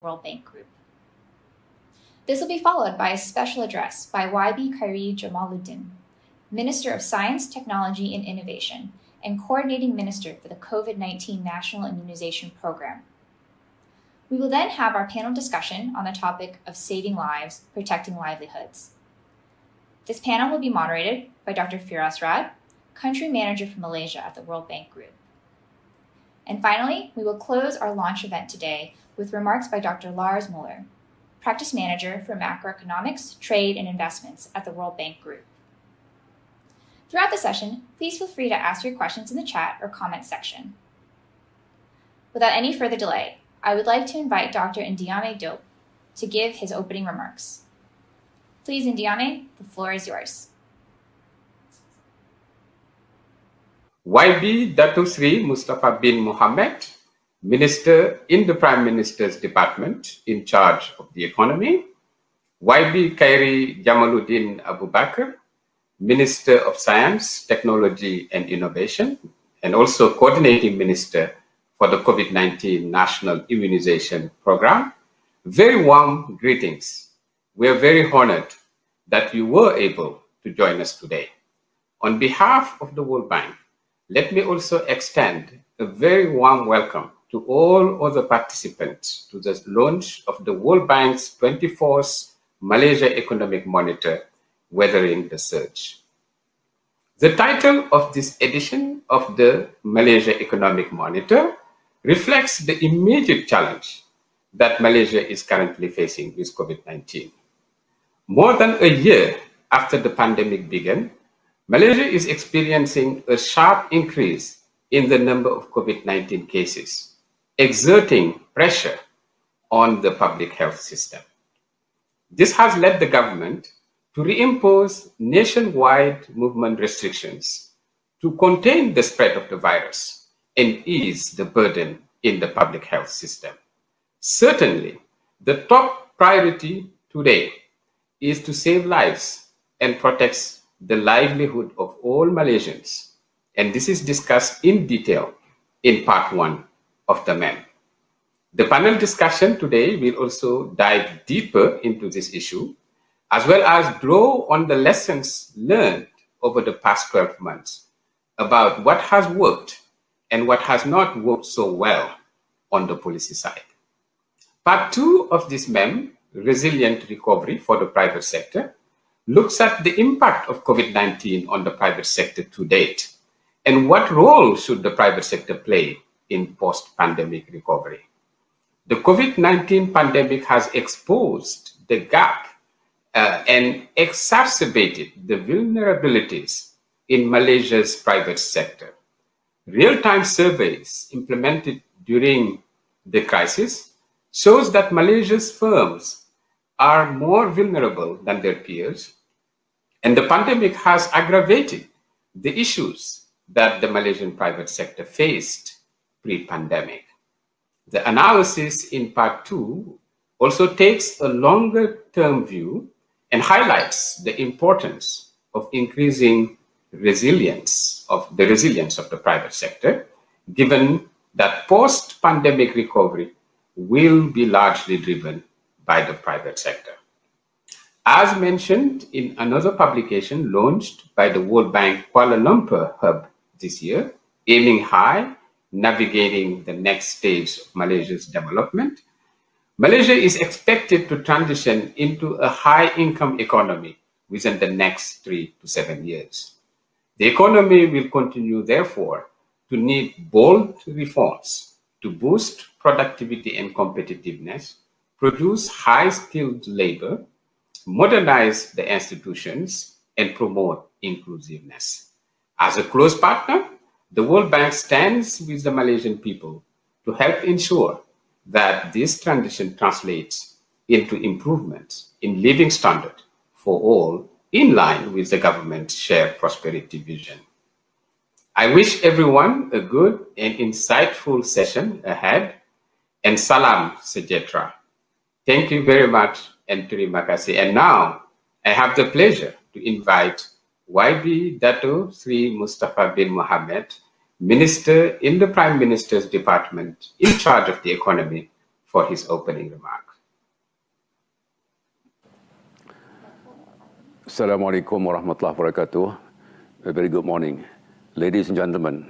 World Bank Group. This will be followed by a special address by YB Khairy Jamaluddin, Minister of Science, Technology and Innovation, and Coordinating Minister for the COVID-19 National Immunization Program. We will then have our panel discussion on the topic of saving lives, protecting livelihoods. This panel will be moderated by Dr. Firas Rad, Country Manager for Malaysia at the World Bank Group. And finally, we will close our launch event today with remarks by Dr. Lars Muller, Practice Manager for Macroeconomics, Trade and Investments at the World Bank Group. Throughout the session, please feel free to ask your questions in the chat or comment section. Without any further delay, I would like to invite Dr. Ndiame Diop to give his opening remarks. Please, Ndiame, the floor is yours. YB Dato Seri Mustapha bin Mohamed, Minister in the Prime Minister's Department in charge of the economy. YB Khairy Jamaluddin Abu Bakr, Minister of Science, Technology and Innovation, and also Coordinating Minister for the COVID-19 National Immunization Program. Very warm greetings. We are very honored that you were able to join us today. On behalf of the World Bank, let me also extend a very warm welcome to all other participants to the launch of the World Bank's 24th Malaysia Economic Monitor, Weathering the Surge. The title of this edition of the Malaysia Economic Monitor reflects the immediate challenge that Malaysia is currently facing with COVID-19. More than a year after the pandemic began, Malaysia is experiencing a sharp increase in the number of COVID-19 cases, exerting pressure on the public health system. This has led the government to reimpose nationwide movement restrictions to contain the spread of the virus and ease the burden in the public health system. Certainly, the top priority today is to save lives and protect the livelihood of all Malaysians. And this is discussed in detail in part 1 of the MEM. The panel discussion today will also dive deeper into this issue, as well as draw on the lessons learned over the past 12 months about what has worked and what has not worked so well on the policy side. Part 2 of this MEM, Resilient Recovery for the Private Sector, looks at the impact of COVID-19 on the private sector to date and what role should the private sector play in post-pandemic recovery. The COVID-19 pandemic has exposed the gap and exacerbated the vulnerabilities in Malaysia's private sector. Real-time surveys implemented during the crisis shows that Malaysia's firms are more vulnerable than their peers, and the pandemic has aggravated the issues that the Malaysian private sector faced pre-pandemic. The analysis in part 2 also takes a longer-term view and highlights the importance of increasing resilience of the private sector, given that post-pandemic recovery will be largely driven by the private sector. As mentioned in another publication launched by the World Bank Kuala Lumpur Hub this year, Aiming High, Navigating the Next Stage of Malaysia's Development, Malaysia is expected to transition into a high-income economy within the next 3 to 7 years. The economy will continue, therefore, to need bold reforms to boost productivity and competitiveness, produce high-skilled labor, modernize the institutions, and promote inclusiveness. As a close partner, the World Bank stands with the Malaysian people to help ensure that this transition translates into improvements in living standard for all, in line with the government's shared prosperity vision. I wish everyone a good and insightful session ahead, and salam sejahtera. Thank you very much, and terima kasih. And now, I have the pleasure to invite YB Dato Seri Mustapha bin Mohamed, Minister in the Prime Minister's Department in charge of the economy, for his opening remarks. Assalamualaikum warahmatullahi wabarakatuh. A very good morning. Ladies and gentlemen,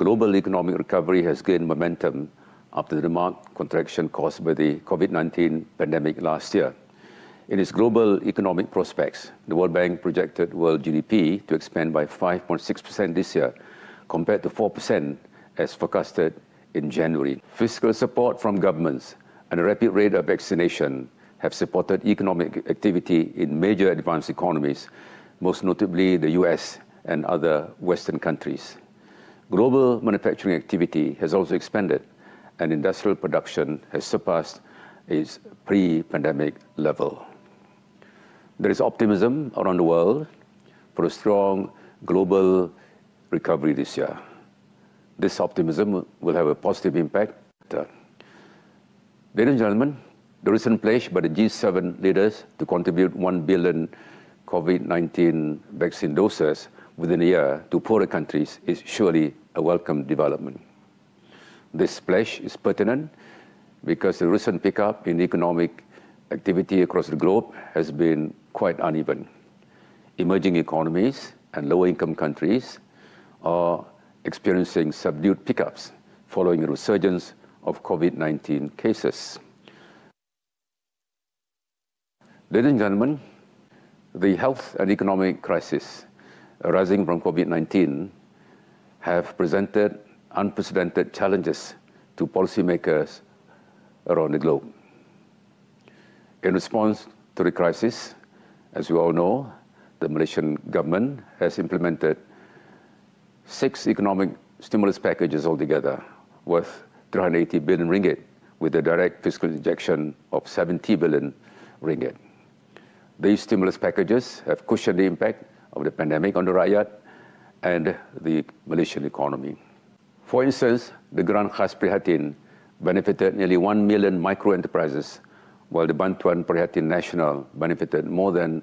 global economic recovery has gained momentum after the marked contraction caused by the COVID-19 pandemic last year. In its global economic prospects, the World Bank projected world GDP to expand by 5.6% this year, compared to 4% as forecasted in January. Fiscal support from governments and a rapid rate of vaccination have supported economic activity in major advanced economies, most notably the US and other Western countries. Global manufacturing activity has also expanded, and industrial production has surpassed its pre-pandemic level. There is optimism around the world for a strong global recovery this year. This optimism will have a positive impact. Ladies and gentlemen, the recent pledge by the G7 leaders to contribute 1 billion COVID-19 vaccine doses within a year to poorer countries is surely a welcome development. This pledge is pertinent because the recent pickup in economic activity across the globe has been quite uneven. Emerging economies and lower-income countries are experiencing subdued pickups following a resurgence of COVID-19 cases. Ladies and gentlemen, the health and economic crisis arising from COVID-19 have presented unprecedented challenges to policymakers around the globe. In response to the crisis, as you all know, the Malaysian government has implemented 6 economic stimulus packages altogether, worth 380 billion ringgit, with a direct fiscal injection of 70 billion ringgit. These stimulus packages have cushioned the impact of the pandemic on the rakyat and the Malaysian economy. For instance, the Grant Khas Prihatin benefited nearly 1 million micro-enterprises, while the Bantuan Prihatin Nasional benefited more than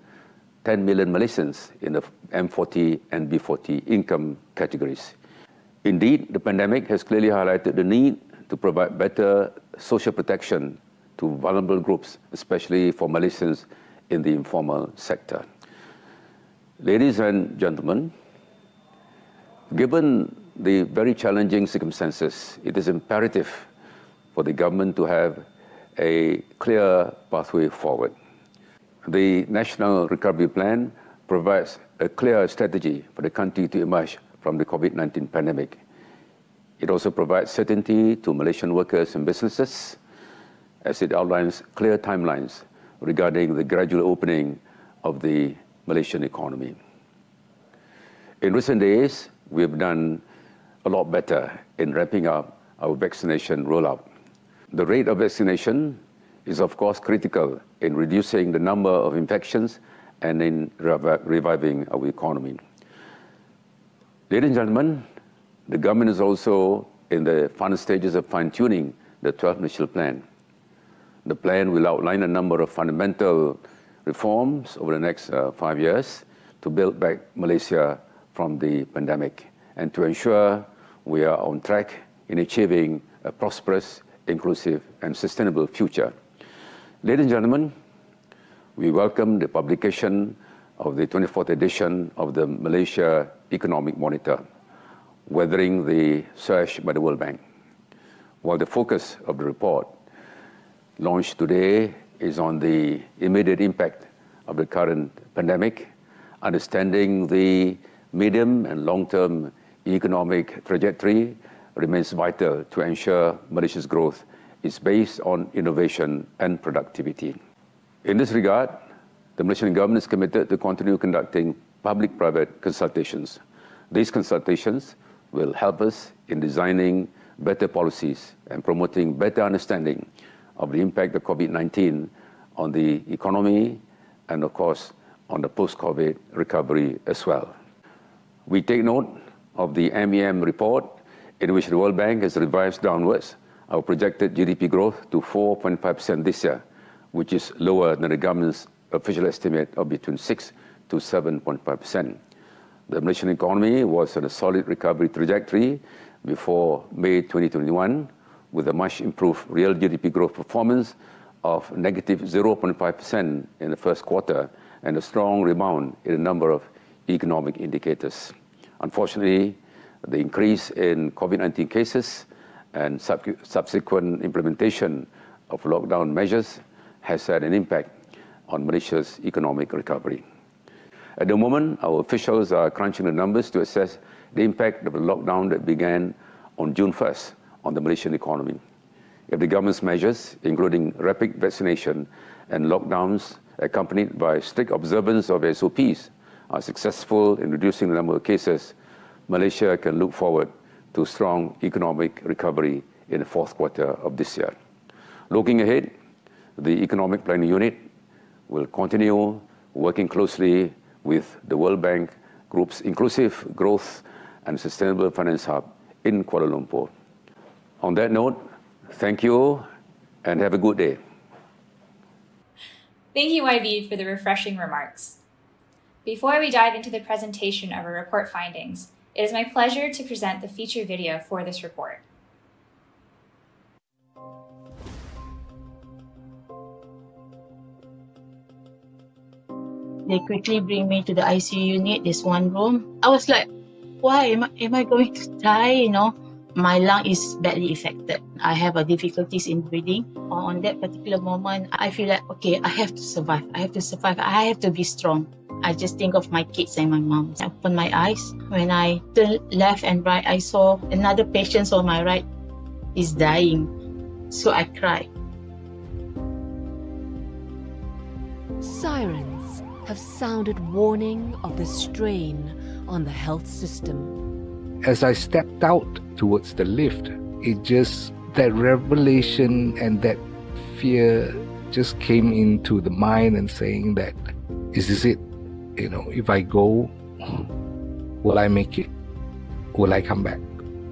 10 million Malaysians in the M40 and B40 income categories. Indeed, the pandemic has clearly highlighted the need to provide better social protection to vulnerable groups, especially for Malaysians in the informal sector. Ladies and gentlemen, given the very challenging circumstances, it is imperative for the government to have a clear pathway forward. The National Recovery Plan provides a clear strategy for the country to emerge from the COVID-19 pandemic. It also provides certainty to Malaysian workers and businesses, as it outlines clear timelines regarding the gradual opening of the Malaysian economy. In recent days, we have done a lot better in ramping up our vaccination rollout. The rate of vaccination is of course critical in reducing the number of infections and in reviving our economy. Ladies and gentlemen, the government is also in the final stages of fine-tuning the 12th National Plan. The plan will outline a number of fundamental reforms over the next 5 years to build back Malaysia from the pandemic and to ensure we are on track in achieving a prosperous, inclusive and sustainable future. Ladies and gentlemen, we welcome the publication of the 24th edition of the Malaysia Economic Monitor, Weathering the Surge by the World Bank. While the focus of the report launched today is on the immediate impact of the current pandemic, understanding the medium and long-term economic trajectory remains vital to ensure Malaysia's growth is based on innovation and productivity. In this regard, the Malaysian government is committed to continue conducting public-private consultations. These consultations will help us in designing better policies and promoting better understanding of the impact of COVID-19 on the economy and, of course, on the post-COVID recovery as well. We take note of the MEM report in which the World Bank has revised downwards our projected GDP growth to 4.5% this year, which is lower than the government's official estimate of between 6 to 7.5%. The Malaysian economy was on a solid recovery trajectory before May 2021, with a much improved real GDP growth performance of negative 0.5% in the first quarter and a strong rebound in a number of economic indicators. Unfortunately, the increase in COVID-19 cases and subsequent implementation of lockdown measures has had an impact on Malaysia's economic recovery. At the moment, our officials are crunching the numbers to assess the impact of the lockdown that began on June 1st on the Malaysian economy. If the government's measures, including rapid vaccination and lockdowns accompanied by strict observance of SOPs, are successful in reducing the number of cases, Malaysia can look forward to strong economic recovery in the fourth quarter of this year. Looking ahead, the Economic Planning Unit will continue working closely with the World Bank Group's Inclusive Growth and Sustainable Finance Hub in Kuala Lumpur. On that note, thank you and have a good day. Thank you, YB, for the refreshing remarks. Before we dive into the presentation of our report findings, it is my pleasure to present the feature video for this report. They quickly bring me to the ICU unit, this one room. I was like, why? Am I going to die? You know, my lung is badly affected. I have difficulties in breathing. On that particular moment, I feel like, okay, I have to survive. I have to survive. I have to be strong. I just think of my kids and my mom. I opened my eyes. When I turned left and right, I saw another patient on my right is dying. So I cried. Sirens have sounded warning of the strain on the health system. As I stepped out towards the lift, that revelation and that fear just came into the mind and saying that, is this it? You know, if I go, will I make it? Will I come back?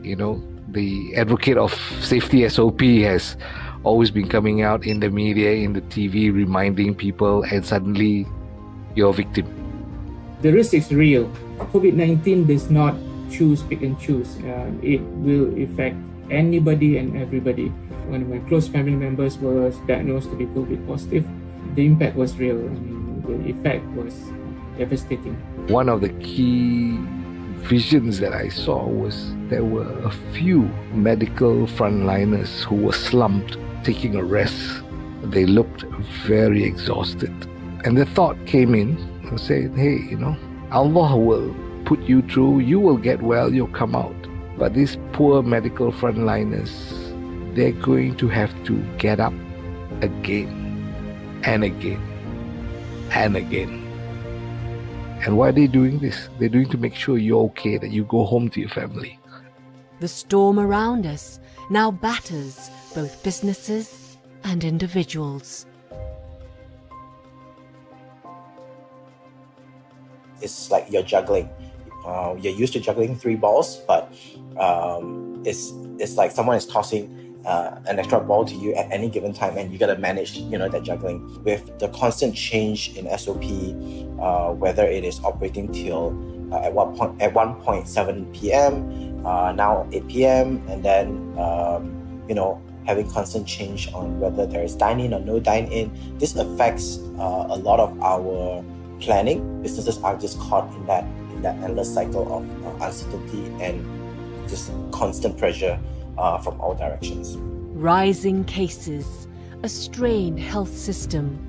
You know, the advocate of safety SOP has always been coming out in the media, in the TV, reminding people, and suddenly you're a victim. The risk is real. COVID-19 does not pick and choose. It will affect anybody and everybody. One of my close family members was diagnosed to be COVID positive. The impact was real. I mean, the effect was devastating. One of the key visions that I saw was there were a few medical frontliners who were slumped, taking a rest. They looked very exhausted. And the thought came in and said, hey, you know, Allah will put you through, you will get well, you'll come out. But these poor medical frontliners, they're going to have to get up again and again and again. And why are they doing this? They're doing to make sure you're okay, that you go home to your family. The storm around us now batters both businesses and individuals. It's like you're juggling. You're used to juggling 3 balls, but it's like someone is tossing an extra ball to you at any given time, and you gotta manage, you know, that juggling with the constant change in SOP, whether it is operating till at one point 7 p.m., now 8 p.m., and then you know, having constant change on whether there is dine-in or no dine-in. This affects a lot of our planning. Businesses are just caught in that endless cycle of uncertainty and just constant pressure from all directions. Rising cases, a strained health system,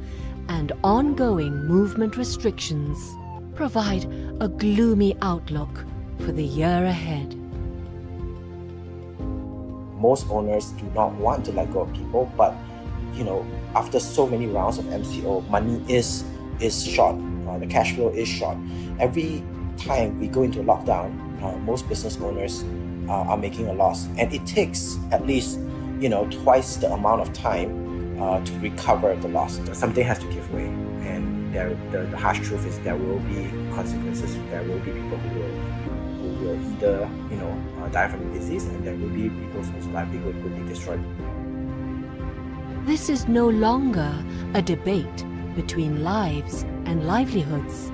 and ongoing movement restrictions provide a gloomy outlook for the year ahead. Most owners do not want to let go of people, but you know, after so many rounds of MCO, money is short. The cash flow is short. Every time we go into lockdown, most business owners are making a loss, and it takes at least, you know, twice the amount of time to recover the loss. Something has to give way, and the harsh truth is there will be consequences. There will be people who will either, you know, die from the disease, and there will be people whose livelihood will be destroyed. This is no longer a debate between lives and livelihoods.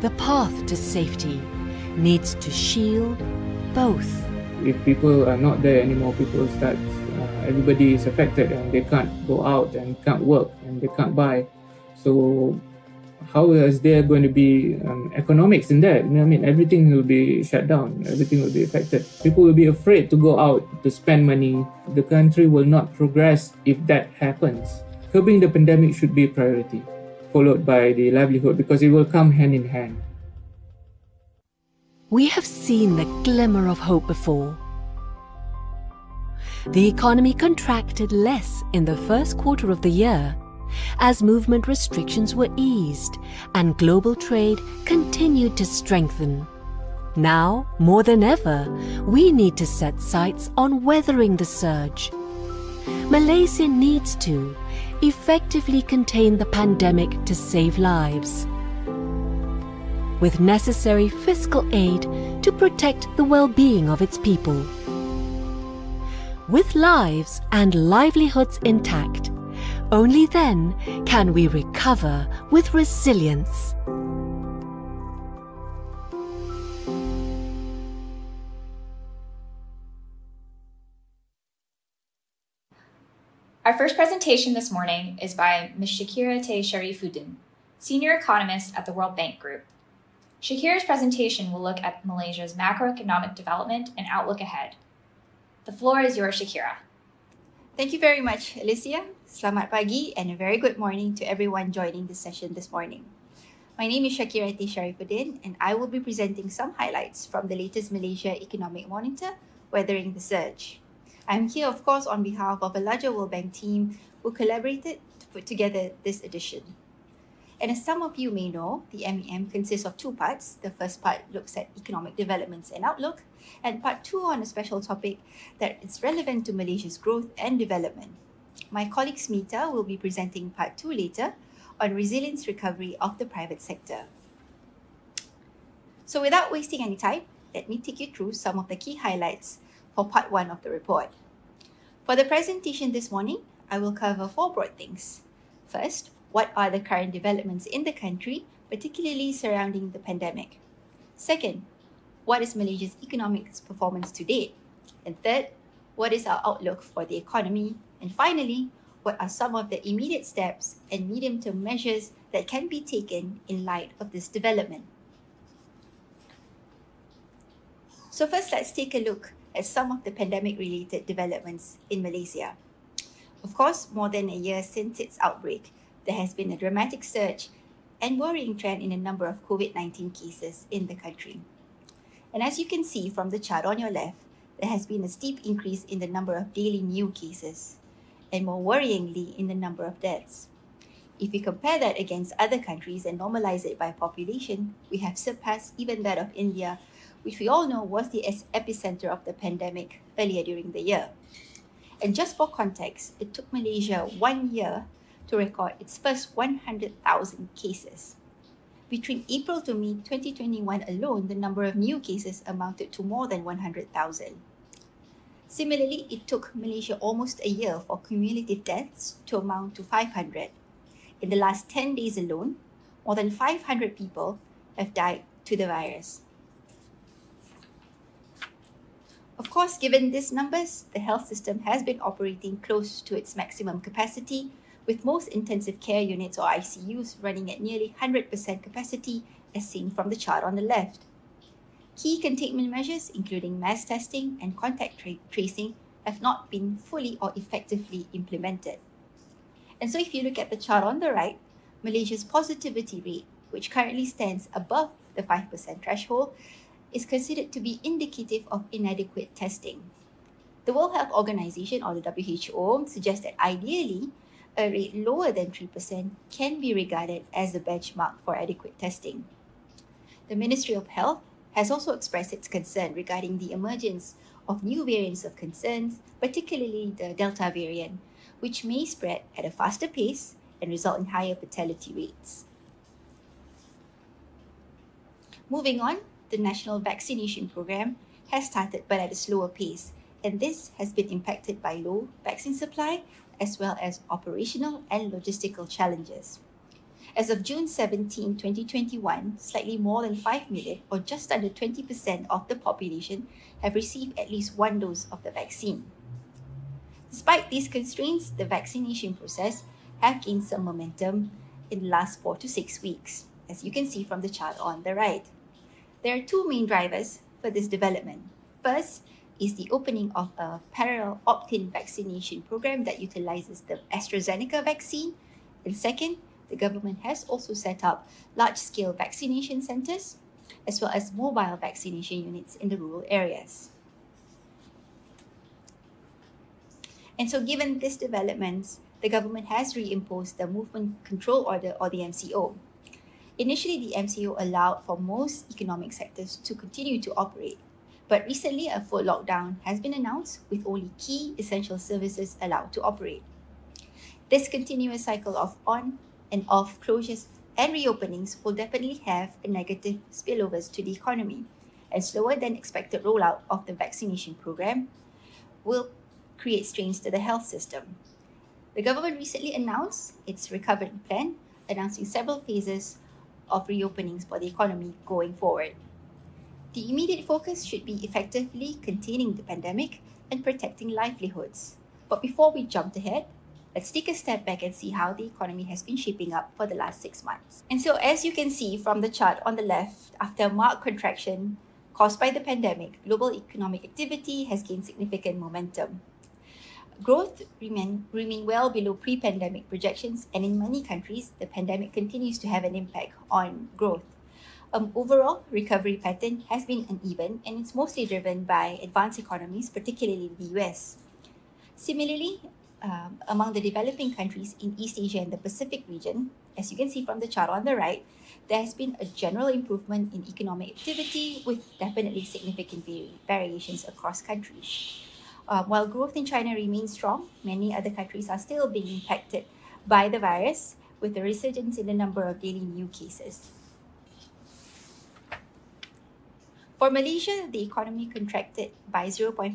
The path to safety needs to shield both. If people are not there anymore, people start everybody is affected and they can't go out and can't work and they can't buy. So how is there going to be economics in that? I mean, everything will be shut down, everything will be affected. People will be afraid to go out to spend money. The country will not progress if that happens. Curbing the pandemic should be a priority, followed by the livelihood, because it will come hand in hand. We have seen the glimmer of hope before. The economy contracted less in the first quarter of the year as movement restrictions were eased and global trade continued to strengthen. Now, more than ever, we need to set sights on weathering the surge. Malaysia needs to effectively contain the pandemic to save lives, with necessary fiscal aid to protect the well-being of its people. With lives and livelihoods intact, only then can we recover with resilience. Our first presentation this morning is by Ms. Shakira Sharifuddin, Senior Economist at the World Bank Group. Shakira's presentation will look at Malaysia's macroeconomic development and outlook ahead. The floor is yours, Shakira. Thank you very much, Alicia. Selamat pagi and a very good morning to everyone joining this session this morning. My name is Shakira Sharifuddin and I will be presenting some highlights from the latest Malaysia Economic Monitor, Weathering the Surge. I'm here, of course, on behalf of a larger World Bank team who collaborated to put together this edition. And as some of you may know, the MEM consists of two parts. The first part looks at economic developments and outlook, and part two on a special topic that is relevant to Malaysia's growth and development. My colleague Smita will be presenting part two later on resilience recovery of the private sector. So without wasting any time, let me take you through some of the key highlights for part one of the report. For the presentation this morning, I will cover four broad things. First, what are the current developments in the country, particularly surrounding the pandemic? Second, what is Malaysia's economic performance to date? And third, what is our outlook for the economy? And finally, what are some of the immediate steps and medium-term measures that can be taken in light of this development? So first, let's take a look at some of the pandemic-related developments in Malaysia. Of course, more than a year since its outbreak, there has been a dramatic surge and worrying trend in the number of COVID-19 cases in the country. And as you can see from the chart on your left, there has been a steep increase in the number of daily new cases, and more worryingly in the number of deaths. If we compare that against other countries and normalize it by population, we have surpassed even that of India, which we all know was the epicenter of the pandemic earlier during the year. And just for context, it took Malaysia 1 year to record its first 100,000 cases. Between April to May 2021 alone, the number of new cases amounted to more than 100,000. Similarly, it took Malaysia almost a year for cumulative deaths to amount to 500. In the last 10 days alone, more than 500 people have died to the virus. Of course, given these numbers, the health system has been operating close to its maximum capacity, with most intensive care units or ICUs running at nearly 100% capacity, as seen from the chart on the left. Key containment measures, including mass testing and contact tracing, have not been fully or effectively implemented. And so if you look at the chart on the right, Malaysia's positivity rate, which currently stands above the 5% threshold, is considered to be indicative of inadequate testing. The World Health Organization, or the WHO, suggests that ideally, a rate lower than 3% can be regarded as the benchmark for adequate testing. The Ministry of Health has also expressed its concern regarding the emergence of new variants of concerns, particularly the Delta variant, which may spread at a faster pace and result in higher fatality rates. Moving on, the national vaccination program has started but at a slower pace, and this has been impacted by low vaccine supply as well as operational and logistical challenges. As of June 17, 2021, slightly more than 5 million, or just under 20% of the population, have received at least one dose of the vaccine. Despite these constraints, the vaccination process have gained some momentum in the last 4 to 6 weeks, as you can see from the chart on the right. There are two main drivers for this development. First is the opening of a parallel opt-in vaccination program that utilizes the AstraZeneca vaccine. And second, the government has also set up large-scale vaccination centers as well as mobile vaccination units in the rural areas. And so given these developments, the government has reimposed the Movement Control Order, or the MCO. Initially, the MCO allowed for most economic sectors to continue to operate, but recently a full lockdown has been announced with only key essential services allowed to operate. This continuous cycle of on and off closures and reopenings will definitely have a negative spillovers to the economy, and slower than expected rollout of the vaccination program will create strains to the health system. The government recently announced its recovery plan, announcing several phases of reopenings for the economy going forward. The immediate focus should be effectively containing the pandemic and protecting livelihoods. But before we jump ahead, let's take a step back and see how the economy has been shaping up for the last 6 months. And so as you can see from the chart on the left, after a marked contraction caused by the pandemic, global economic activity has gained significant momentum. Growth remain well below pre-pandemic projections, and in many countries, the pandemic continues to have an impact on growth. Overall, recovery pattern has been uneven, and it's mostly driven by advanced economies, particularly the US. Similarly, among the developing countries in East Asia and the Pacific region, as you can see from the chart on the right, there has been a general improvement in economic activity with definitely significant variations across countries. While growth in China remains strong, many other countries are still being impacted by the virus, with a resurgence in the number of daily new cases. For Malaysia, the economy contracted by 0.5%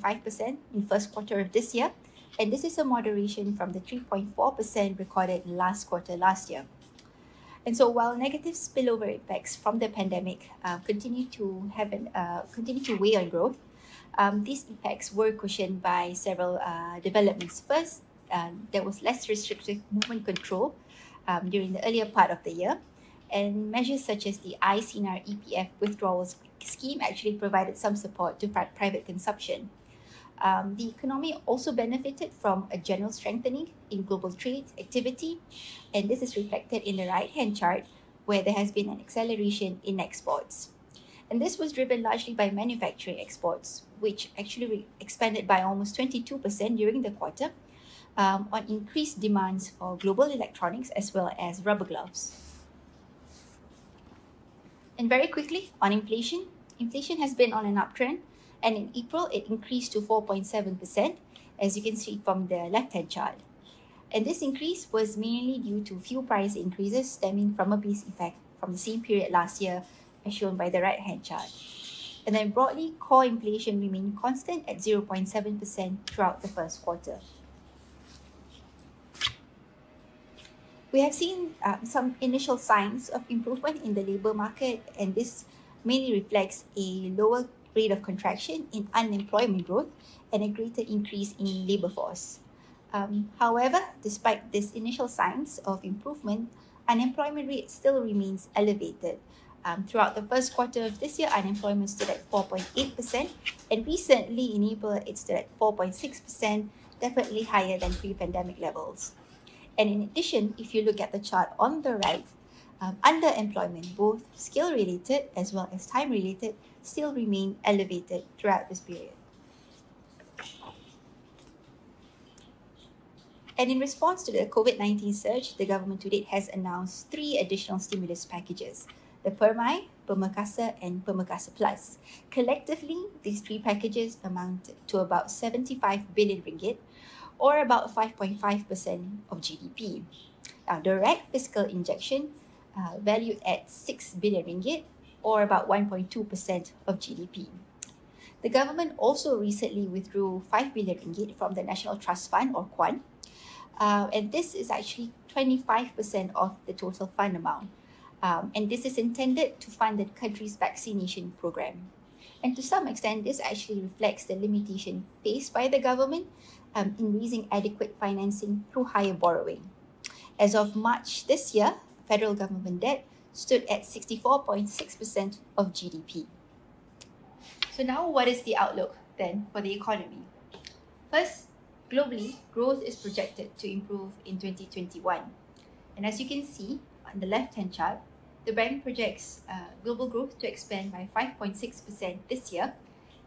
in first quarter of this year, and this is a moderation from the 3.4% recorded last quarter last year. And so while negative spillover effects from the pandemic continue to weigh on growth, these effects were cushioned by several developments. First, there was less restrictive movement control during the earlier part of the year, and measures such as the ICNR EPF withdrawal scheme actually provided some support to private consumption. The economy also benefited from a general strengthening in global trade activity, and this is reflected in the right-hand chart, where there has been an acceleration in exports. And this was driven largely by manufacturing exports, which actually expanded by almost 22% during the quarter on increased demands for global electronics as well as rubber gloves. And very quickly, on inflation. Inflation has been on an uptrend, and in April, it increased to 4.7%, as you can see from the left-hand chart. And this increase was mainly due to fuel price increases stemming from a base effect from the same period last year, as shown by the right-hand chart. And then broadly, core inflation remained constant at 0.7% throughout the first quarter. We have seen some initial signs of improvement in the labour market, and this mainly reflects a lower rate of contraction in unemployment growth and a greater increase in labour force. However, despite these initial signs of improvement, unemployment rate still remains elevated. Throughout the first quarter of this year, unemployment stood at 4.8%, and recently in April, it stood at 4.6%, definitely higher than pre-pandemic levels. And in addition, if you look at the chart on the right, underemployment, both skill-related as well as time-related, still remain elevated throughout this period. And in response to the COVID-19 surge, the government to date has announced 3 additional stimulus packages: the Permai, Pemerkasa, and Pemerkasa Plus. Collectively, these 3 packages amount to about 75 billion ringgit, or about 5.5% of GDP. Now, direct fiscal injection valued at 6 billion ringgit, or about 1.2% of GDP. The government also recently withdrew 5 billion ringgit from the National Trust Fund, or KWAN, and this is actually 25% of the total fund amount. And this is intended to fund the country's vaccination program. And to some extent, this actually reflects the limitation faced by the government in raising adequate financing through higher borrowing. As of March this year, federal government debt stood at 64.6% of GDP. So now what is the outlook then for the economy? First, globally, growth is projected to improve in 2021. And as you can see on the left-hand chart, the bank projects global growth to expand by 5.6% this year,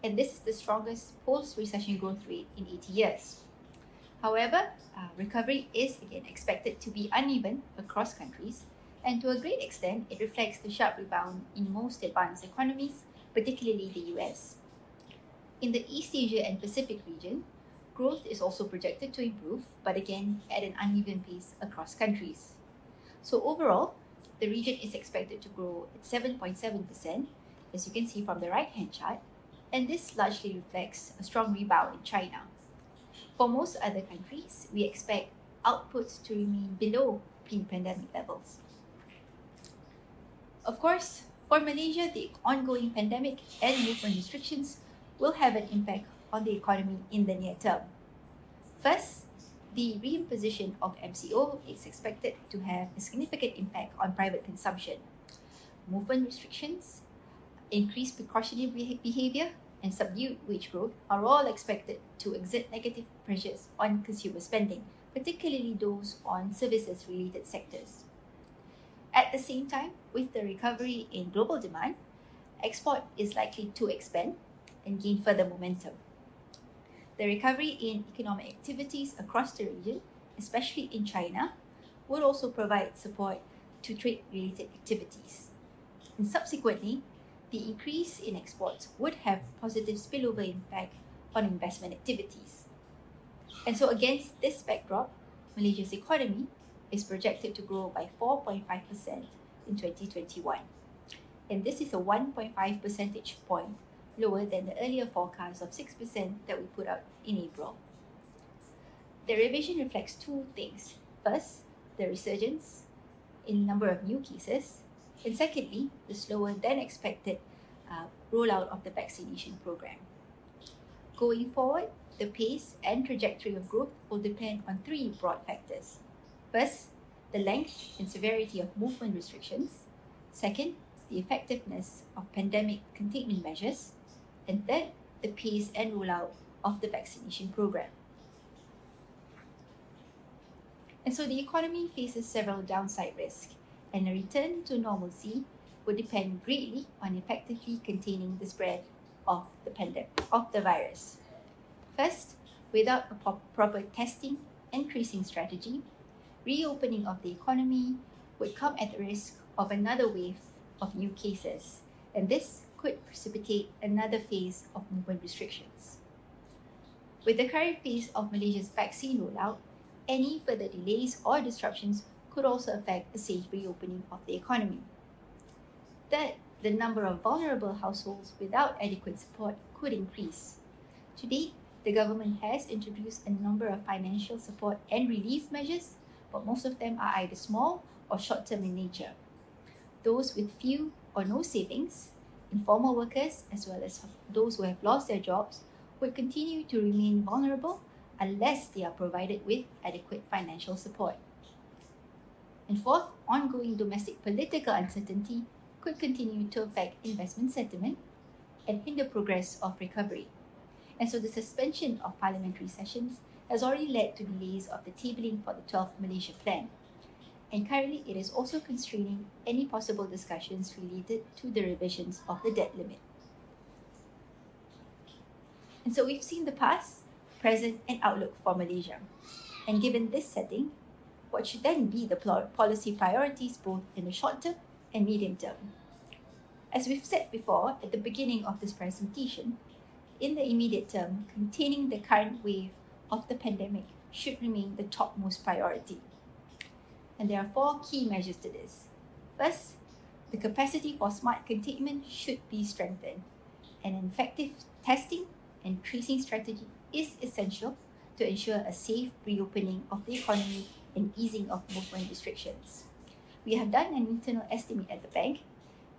and this is the strongest post-recession growth rate in 80 years. However, recovery is again expected to be uneven across countries, and to a great extent, it reflects the sharp rebound in most advanced economies, particularly the US. In the East Asia and Pacific region, growth is also projected to improve, but again at an uneven pace across countries. So overall, the region is expected to grow at 7.7%, as you can see from the right-hand chart, and this largely reflects a strong rebound in China. For most other countries, we expect outputs to remain below pre-pandemic levels. Of course, for Malaysia, the ongoing pandemic and movement restrictions will have an impact on the economy in the near term. First, the reimposition of MCO is expected to have a significant impact on private consumption. Movement restrictions, increased precautionary behavior, and subdued wage growth are all expected to exert negative pressures on consumer spending, particularly those on services-related sectors. At the same time, with the recovery in global demand, export is likely to expand and gain further momentum. The recovery in economic activities across the region, especially in China, would also provide support to trade-related activities. And subsequently, the increase in exports would have positive spillover impact on investment activities. And so against this backdrop, Malaysia's economy is projected to grow by 4.5% in 2021. And this is a 1.5 percentage point lower than the earlier forecast of 6% that we put out in April. The revision reflects two things. First, the resurgence in number of new cases, and secondly, the slower than expected rollout of the vaccination program. Going forward, the pace and trajectory of growth will depend on three broad factors. First, the length and severity of movement restrictions. Second, the effectiveness of pandemic containment measures. And third, the pace and rollout of the vaccination program. And so the economy faces several downside risks, and a return to normalcy would depend greatly on effectively containing the spread of the virus. First, without a proper testing and tracing strategy, reopening of the economy would come at the risk of another wave of new cases, and this could precipitate another phase of movement restrictions. With the current pace of Malaysia's vaccine rollout, any further delays or disruptions could also affect a safe reopening of the economy. Third, the number of vulnerable households without adequate support could increase. To date, the government has introduced a number of financial support and relief measures, but most of them are either small or short-term in nature. Those with few or no savings, informal workers, as well as those who have lost their jobs, would continue to remain vulnerable unless they are provided with adequate financial support. And fourth, ongoing domestic political uncertainty could continue to affect investment sentiment and hinder progress of recovery. And so the suspension of parliamentary sessions has already led to delays of the tabling for the 12th Malaysia Plan. And currently, it is also constraining any possible discussions related to the revisions of the debt limit. And so we've seen the past, present, and outlook for Malaysia. And given this setting, what should then be the policy priorities both in the short term and medium term? As we've said before at the beginning of this presentation, in the immediate term, containing the current wave of the pandemic should remain the topmost priority. And there are four key measures to this. First, the capacity for smart containment should be strengthened, and an effective testing and tracing strategy is essential to ensure a safe reopening of the economy and easing of movement restrictions. We have done an internal estimate at the bank,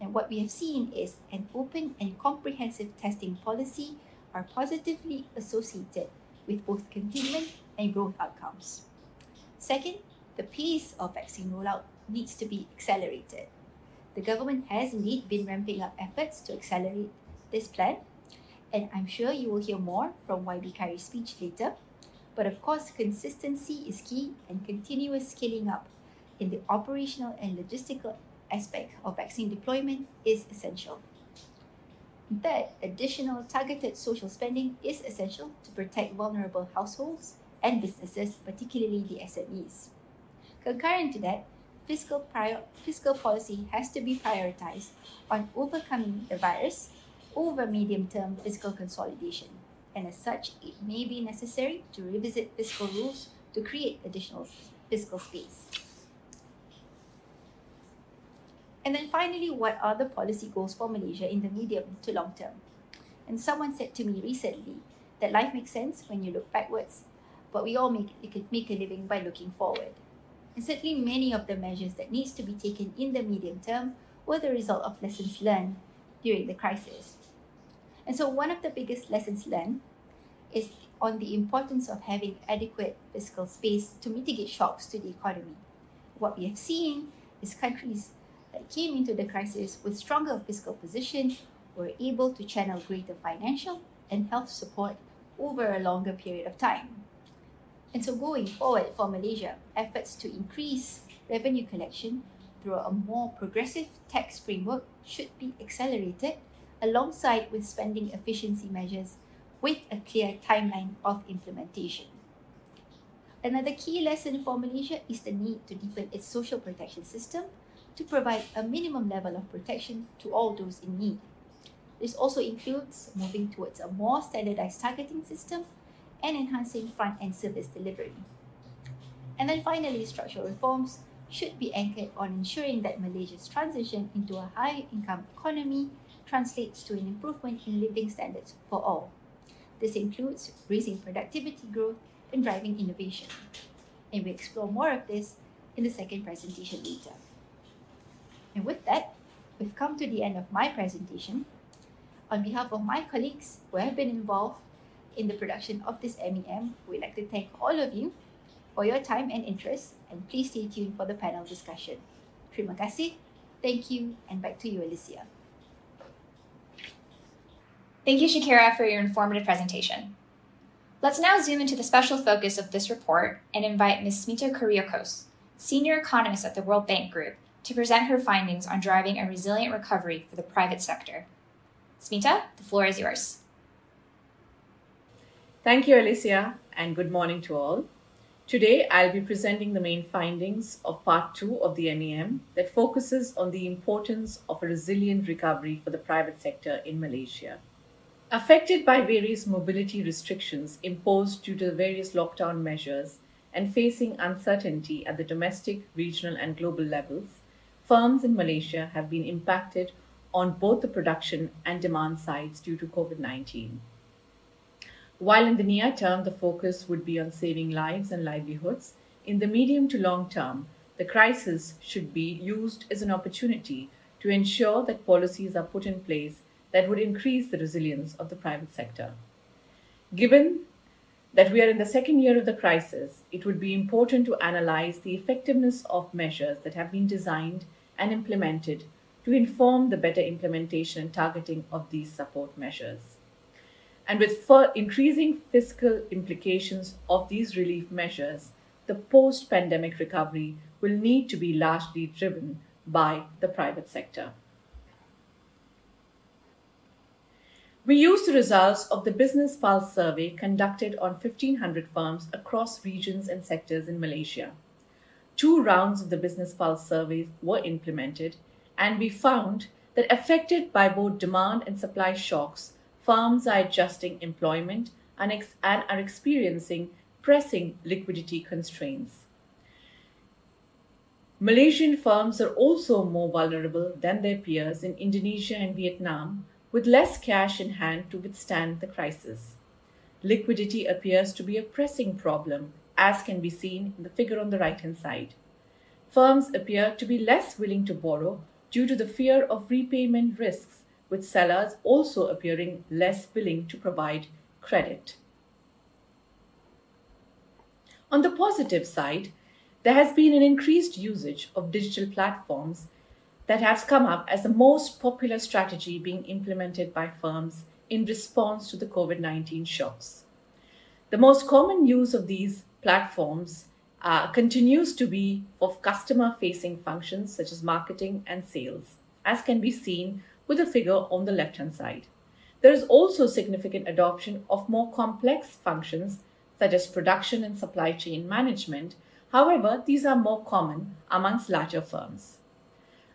and what we have seen is an open and comprehensive testing policy are positively associated with both containment and growth outcomes. Second, the pace of vaccine rollout needs to be accelerated. The government has indeed been ramping up efforts to accelerate this plan, and I'm sure you will hear more from YB Khairy's speech later. But of course, consistency is key, and continuous scaling up in the operational and logistical aspect of vaccine deployment is essential. Third, additional targeted social spending is essential to protect vulnerable households and businesses, particularly the SMEs. Concurrent to that, fiscal policy has to be prioritized on overcoming the virus over medium-term fiscal consolidation, and as such, it may be necessary to revisit fiscal rules to create additional fiscal space. And then finally, what are the policy goals for Malaysia in the medium to long term? And someone said to me recently that life makes sense when you look backwards, but we all make a living by looking forward. And certainly many of the measures that needs to be taken in the medium term were the result of lessons learned during the crisis. And so one of the biggest lessons learned is on the importance of having adequate fiscal space to mitigate shocks to the economy. What we have seen is countries that came into the crisis with stronger fiscal position were able to channel greater financial and health support over a longer period of time. And so going forward for Malaysia, efforts to increase revenue collection through a more progressive tax framework should be accelerated alongside with spending efficiency measures with a clear timeline of implementation. Another key lesson for Malaysia is the need to deepen its social protection system to provide a minimum level of protection to all those in need. This also includes moving towards a more standardized targeting system and enhancing front-end service delivery. And then finally, structural reforms should be anchored on ensuring that Malaysia's transition into a high-income economy translates to an improvement in living standards for all. This includes raising productivity growth and driving innovation. And we explore more of this in the second presentation later. And with that, we've come to the end of my presentation. On behalf of my colleagues who have been involved in the production of this MEM, we'd like to thank all of you for your time and interest, and please stay tuned for the panel discussion. Terima kasih, thank you, and back to you, Alicia. Thank you, Shakira, for your informative presentation. Let's now zoom into the special focus of this report and invite Ms. Smita Kuriakose, Senior Economist at the World Bank Group, to present her findings on driving a resilient recovery for the private sector. Smita, the floor is yours. Thank you, Alicia, and good morning to all. Today, I'll be presenting the main findings of Part 2 of the MEM that focuses on the importance of a resilient recovery for the private sector in Malaysia. Affected by various mobility restrictions imposed due to the various lockdown measures and facing uncertainty at the domestic, regional, and global levels, firms in Malaysia have been impacted on both the production and demand sides due to COVID-19. While in the near term, the focus would be on saving lives and livelihoods, in the medium to long term, the crisis should be used as an opportunity to ensure that policies are put in place that would increase the resilience of the private sector. Given that we are in the second year of the crisis, it would be important to analyze the effectiveness of measures that have been designed and implemented to inform the better implementation and targeting of these support measures. And with increasing fiscal implications of these relief measures, the post-pandemic recovery will need to be largely driven by the private sector. We used the results of the Business Pulse survey conducted on 1,500 firms across regions and sectors in Malaysia. 2 rounds of the Business Pulse surveys were implemented, and we found that affected by both demand and supply shocks, firms are adjusting employment and are experiencing pressing liquidity constraints. Malaysian firms are also more vulnerable than their peers in Indonesia and Vietnam, with less cash in hand to withstand the crisis. Liquidity appears to be a pressing problem, as can be seen in the figure on the right-hand side. Firms appear to be less willing to borrow due to the fear of repayment risks, with sellers also appearing less willing to provide credit. On the positive side, there has been an increased usage of digital platforms that has come up as the most popular strategy being implemented by firms in response to the COVID-19 shocks. The most common use of these platforms continues to be of customer-facing functions such as marketing and sales, as can be seen with the figure on the left-hand side. There is also significant adoption of more complex functions such as production and supply chain management. However, these are more common amongst larger firms.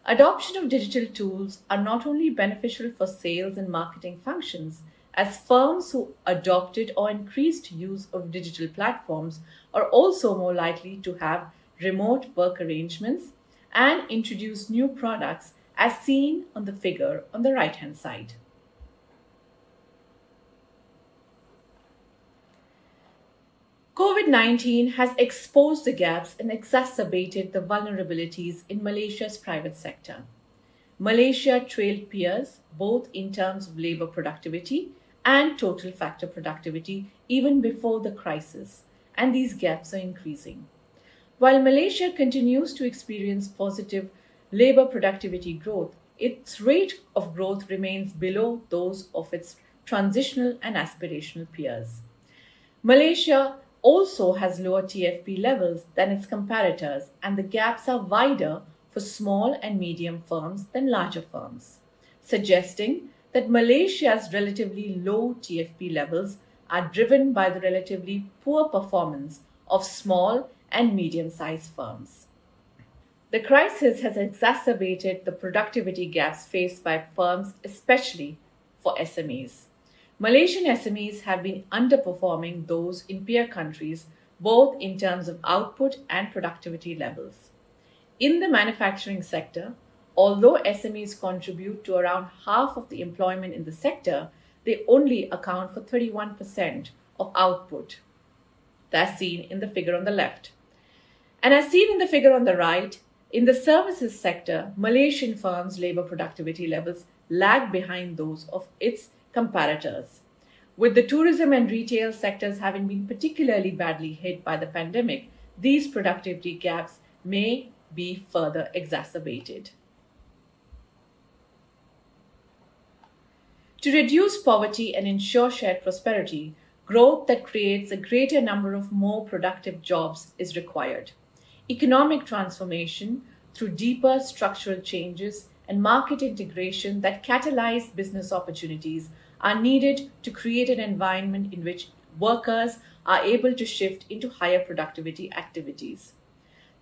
Adoption of digital tools are not only beneficial for sales and marketing functions, as firms who adopted or increased use of digital platforms are also more likely to have remote work arrangements and introduce new products, as seen on the figure on the right-hand side. COVID-19 has exposed the gaps and exacerbated the vulnerabilities in Malaysia's private sector. Malaysia trailed peers both in terms of labour productivity and total factor productivity even before the crisis, and these gaps are increasing. While Malaysia continues to experience positive labour productivity growth, its rate of growth remains below those of its transitional and aspirational peers. Malaysia also has lower TFP levels than its comparators, and the gaps are wider for small and medium firms than larger firms, suggesting that Malaysia's relatively low TFP levels are driven by the relatively poor performance of small and medium-sized firms. The crisis has exacerbated the productivity gaps faced by firms, especially for SMEs. Malaysian SMEs have been underperforming those in peer countries, both in terms of output and productivity levels. In the manufacturing sector, although SMEs contribute to around half of the employment in the sector, they only account for 31% of output. That's seen in the figure on the left. And as seen in the figure on the right, in the services sector, Malaysian firms' labour productivity levels lag behind those of its comparators. With the tourism and retail sectors having been particularly badly hit by the pandemic, these productivity gaps may be further exacerbated. To reduce poverty and ensure shared prosperity, growth that creates a greater number of more productive jobs is required. Economic transformation through deeper structural changes and market integration that catalyze business opportunities are needed to create an environment in which workers are able to shift into higher productivity activities.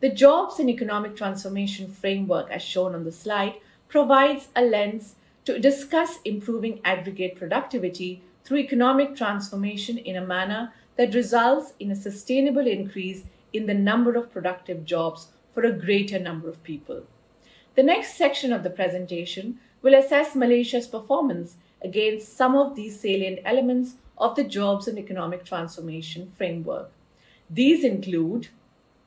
The Jobs and Economic Transformation Framework, as shown on the slide, provides a lens to discuss improving aggregate productivity through economic transformation in a manner that results in a sustainable increase in the number of productive jobs for a greater number of people. The next section of the presentation will assess Malaysia's performance against some of these salient elements of the Jobs and Economic Transformation Framework. These include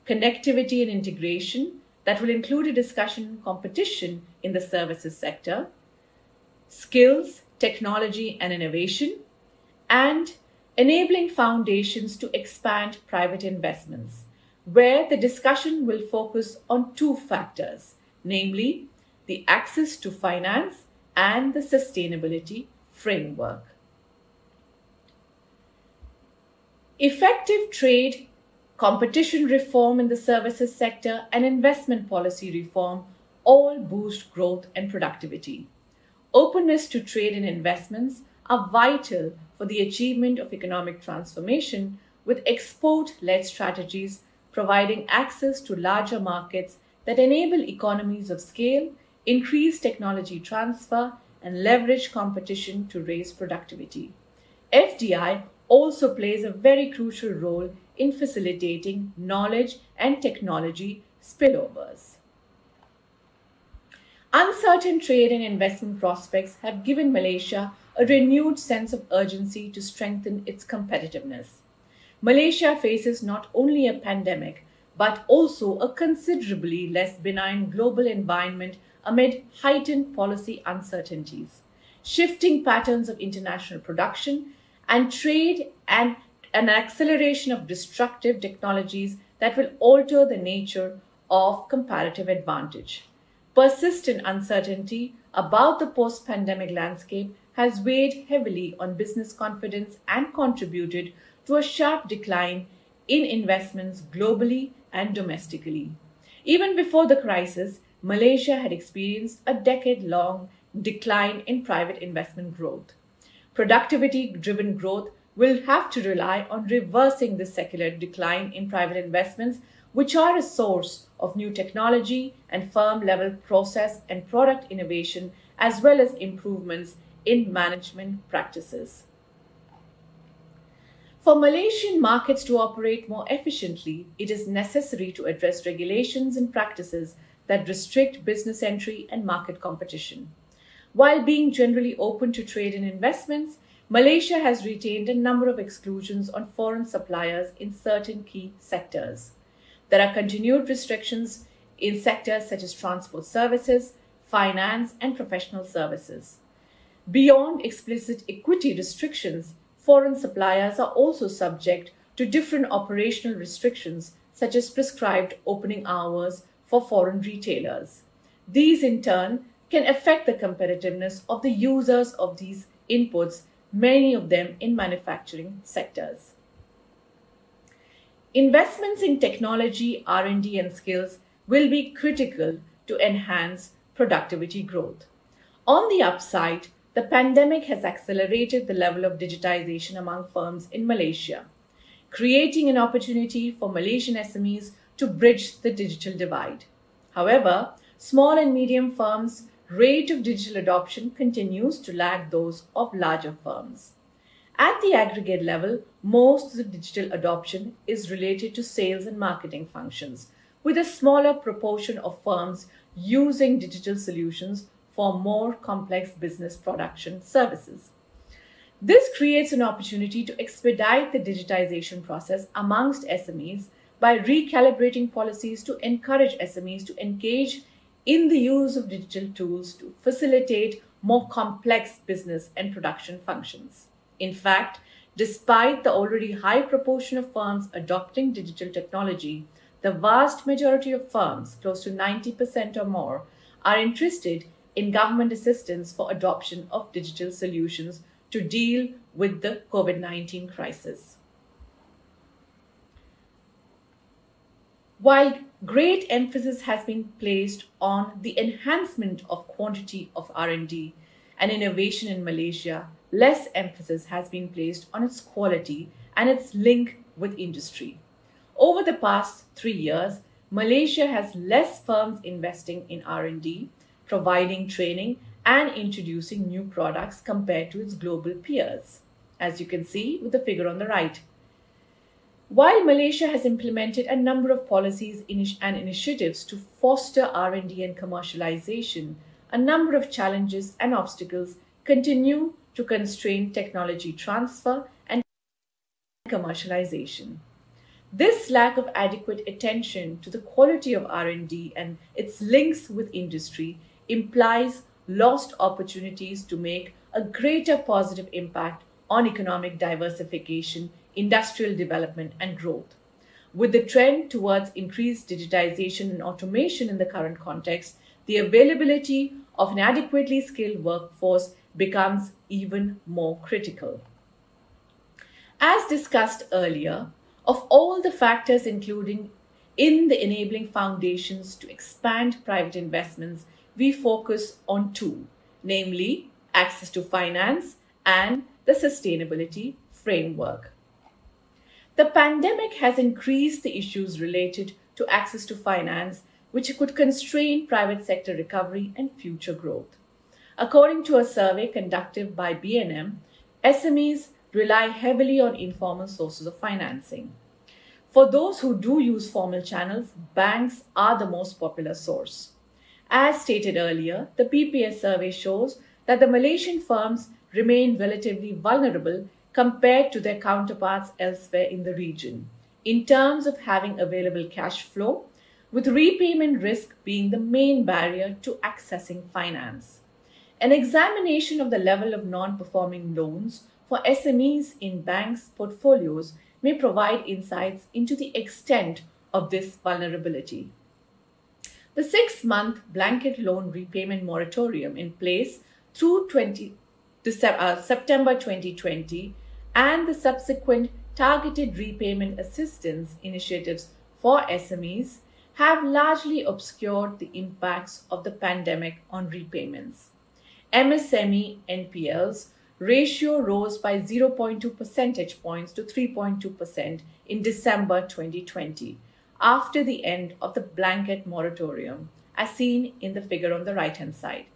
connectivity and integration, that will include a discussion on competition in the services sector, skills, technology and innovation, and enabling foundations to expand private investments, where the discussion will focus on two factors, namely the access to finance and the sustainability framework. Effective trade, competition reform in the services sector, and investment policy reform all boost growth and productivity. Openness to trade and investments are vital for the achievement of economic transformation, with export-led strategies providing access to larger markets that enable economies of scale, increase technology transfer, and leverage competition to raise productivity. FDI also plays a very crucial role in facilitating knowledge and technology spillovers. Uncertain trade and investment prospects have given Malaysia a renewed sense of urgency to strengthen its competitiveness. Malaysia faces not only a pandemic, but also a considerably less benign global environment amid heightened policy uncertainties, shifting patterns of international production and trade and and an acceleration of disruptive technologies that will alter the nature of comparative advantage. Persistent uncertainty about the post-pandemic landscape has weighed heavily on business confidence and contributed to a sharp decline in investments globally and domestically. Even before the crisis, Malaysia had experienced a decade-long decline in private investment growth. Productivity-driven growth will have to rely on reversing this secular decline in private investments, which are a source of new technology and firm-level process and product innovation, as well as improvements in management practices. For Malaysian markets to operate more efficiently, it is necessary to address regulations and practices that restrict business entry and market competition. While being generally open to trade and investments, Malaysia has retained a number of exclusions on foreign suppliers in certain key sectors. There are continued restrictions in sectors such as transport services, finance, and professional services. Beyond explicit equity restrictions, foreign suppliers are also subject to different operational restrictions, such as prescribed opening hours for foreign retailers. These, in turn, can affect the competitiveness of the users of these inputs, many of them in manufacturing sectors. Investments in technology, R&D, and skills will be critical to enhance productivity growth. On the upside, the pandemic has accelerated the level of digitization among firms in Malaysia, creating an opportunity for Malaysian SMEs to bridge the digital divide. However, small and medium firms' rate of digital adoption continues to lag those of larger firms. At the aggregate level, most of the digital adoption is related to sales and marketing functions, with a smaller proportion of firms using digital solutions for more complex business production services. This creates an opportunity to expedite the digitization process amongst SMEs by recalibrating policies to encourage SMEs to engage in the use of digital tools to facilitate more complex business and production functions. In fact, despite the already high proportion of firms adopting digital technology, the vast majority of firms, close to 90% or more, are interested in government assistance for adoption of digital solutions to deal with the COVID-19 crisis. While great emphasis has been placed on the enhancement of quantity of R&D and innovation in Malaysia, less emphasis has been placed on its quality and its link with industry. Over the past 3 years, Malaysia has less firms investing in R&D, providing training, and introducing new products compared to its global peers, as you can see with the figure on the right. While Malaysia has implemented a number of policies and initiatives to foster R&D and commercialization, a number of challenges and obstacles continue to constrain technology transfer and commercialization. This lack of adequate attention to the quality of R&D and its links with industry implies lost opportunities to make a greater positive impact on economic diversification, industrial development, and growth. With the trend towards increased digitization and automation in the current context, the availability of an adequately skilled workforce becomes even more critical. As discussed earlier, of all the factors including in the enabling foundations to expand private investments, we focus on two, namely access to finance and the sustainability framework. The pandemic has increased the issues related to access to finance, which could constrain private sector recovery and future growth. According to a survey conducted by B&M, SMEs rely heavily on informal sources of financing. For those who do use formal channels, banks are the most popular source. As stated earlier, the PPS survey shows that the Malaysian firms remain relatively vulnerable compared to their counterparts elsewhere in the region, in terms of having available cash flow, with repayment risk being the main barrier to accessing finance. An examination of the level of non-performing loans for SMEs in banks' portfolios may provide insights into the extent of this vulnerability. The 6-month blanket loan repayment moratorium in place through September 2020 and the subsequent targeted repayment assistance initiatives for SMEs have largely obscured the impacts of the pandemic on repayments. MSME NPLs ratio rose by 0.2 percentage points to 3.2% in December 2020 after the end of the blanket moratorium, as seen in the figure on the right-hand side.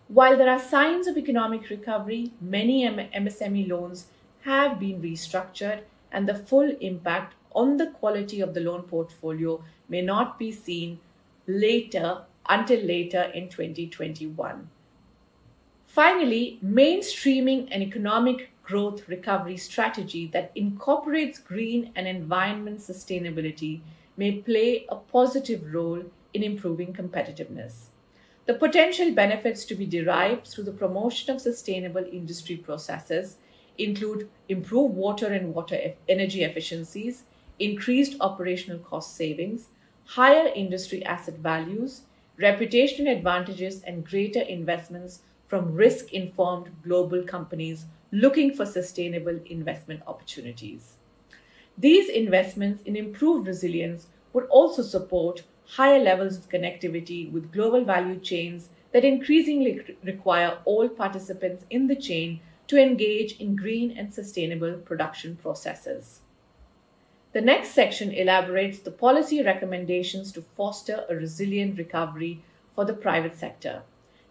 While there are signs of economic recovery, many MSME loans have been restructured and the full impact on the quality of the loan portfolio may not be seen until later in 2021. Finally, mainstreaming an economic growth recovery strategy that incorporates green and environment sustainability may play a positive role in improving competitiveness. The potential benefits to be derived through the promotion of sustainable industry processes include improved water and energy efficiencies, increased operational cost savings, higher industry asset values, reputational advantages, and greater investments from risk-informed global companies looking for sustainable investment opportunities. These investments in improved resilience would also support higher levels of connectivity with global value chains that increasingly require all participants in the chain to engage in green and sustainable production processes. The next section elaborates the policy recommendations to foster a resilient recovery for the private sector.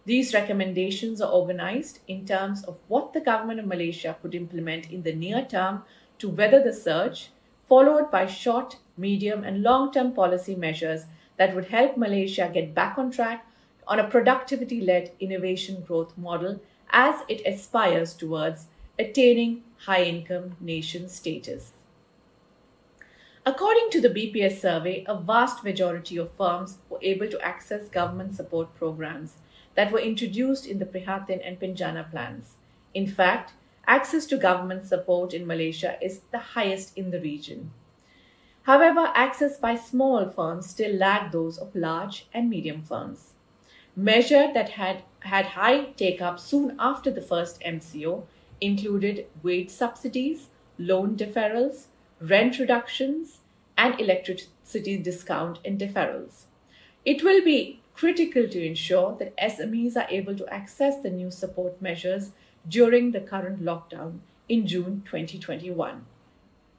These recommendations are organized in terms of what the government of Malaysia could implement in the near term to weather the surge, followed by short, medium, and long-term policy measures that would help Malaysia get back on track on a productivity-led innovation growth model as it aspires towards attaining high-income nation status. According to the BPS survey, a vast majority of firms were able to access government support programs that were introduced in the Prihatin and Penjana plans. In fact, access to government support in Malaysia is the highest in the region. However, access by small firms still lagged those of large and medium firms. Measures that had high take-up soon after the first MCO included wage subsidies, loan deferrals, rent reductions, and electricity discount and deferrals. It will be critical to ensure that SMEs are able to access the new support measures during the current lockdown in June 2021.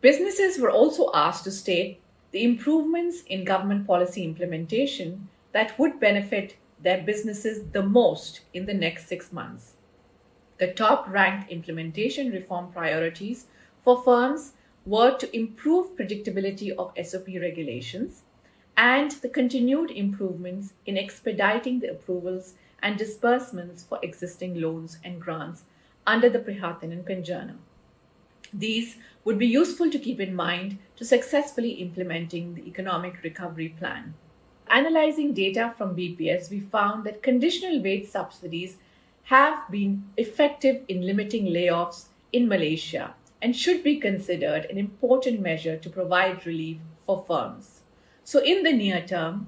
Businesses were also asked to state the improvements in government policy implementation that would benefit their businesses the most in the next 6 months. The top-ranked implementation reform priorities for firms were to improve predictability of SOP regulations and the continued improvements in expediting the approvals and disbursements for existing loans and grants under the Prihatin and Penjana. These would be useful to keep in mind to successfully implementing the economic recovery plan. Analyzing data from BPS, we found that conditional wage subsidies have been effective in limiting layoffs in Malaysia and should be considered an important measure to provide relief for firms. So in the near term,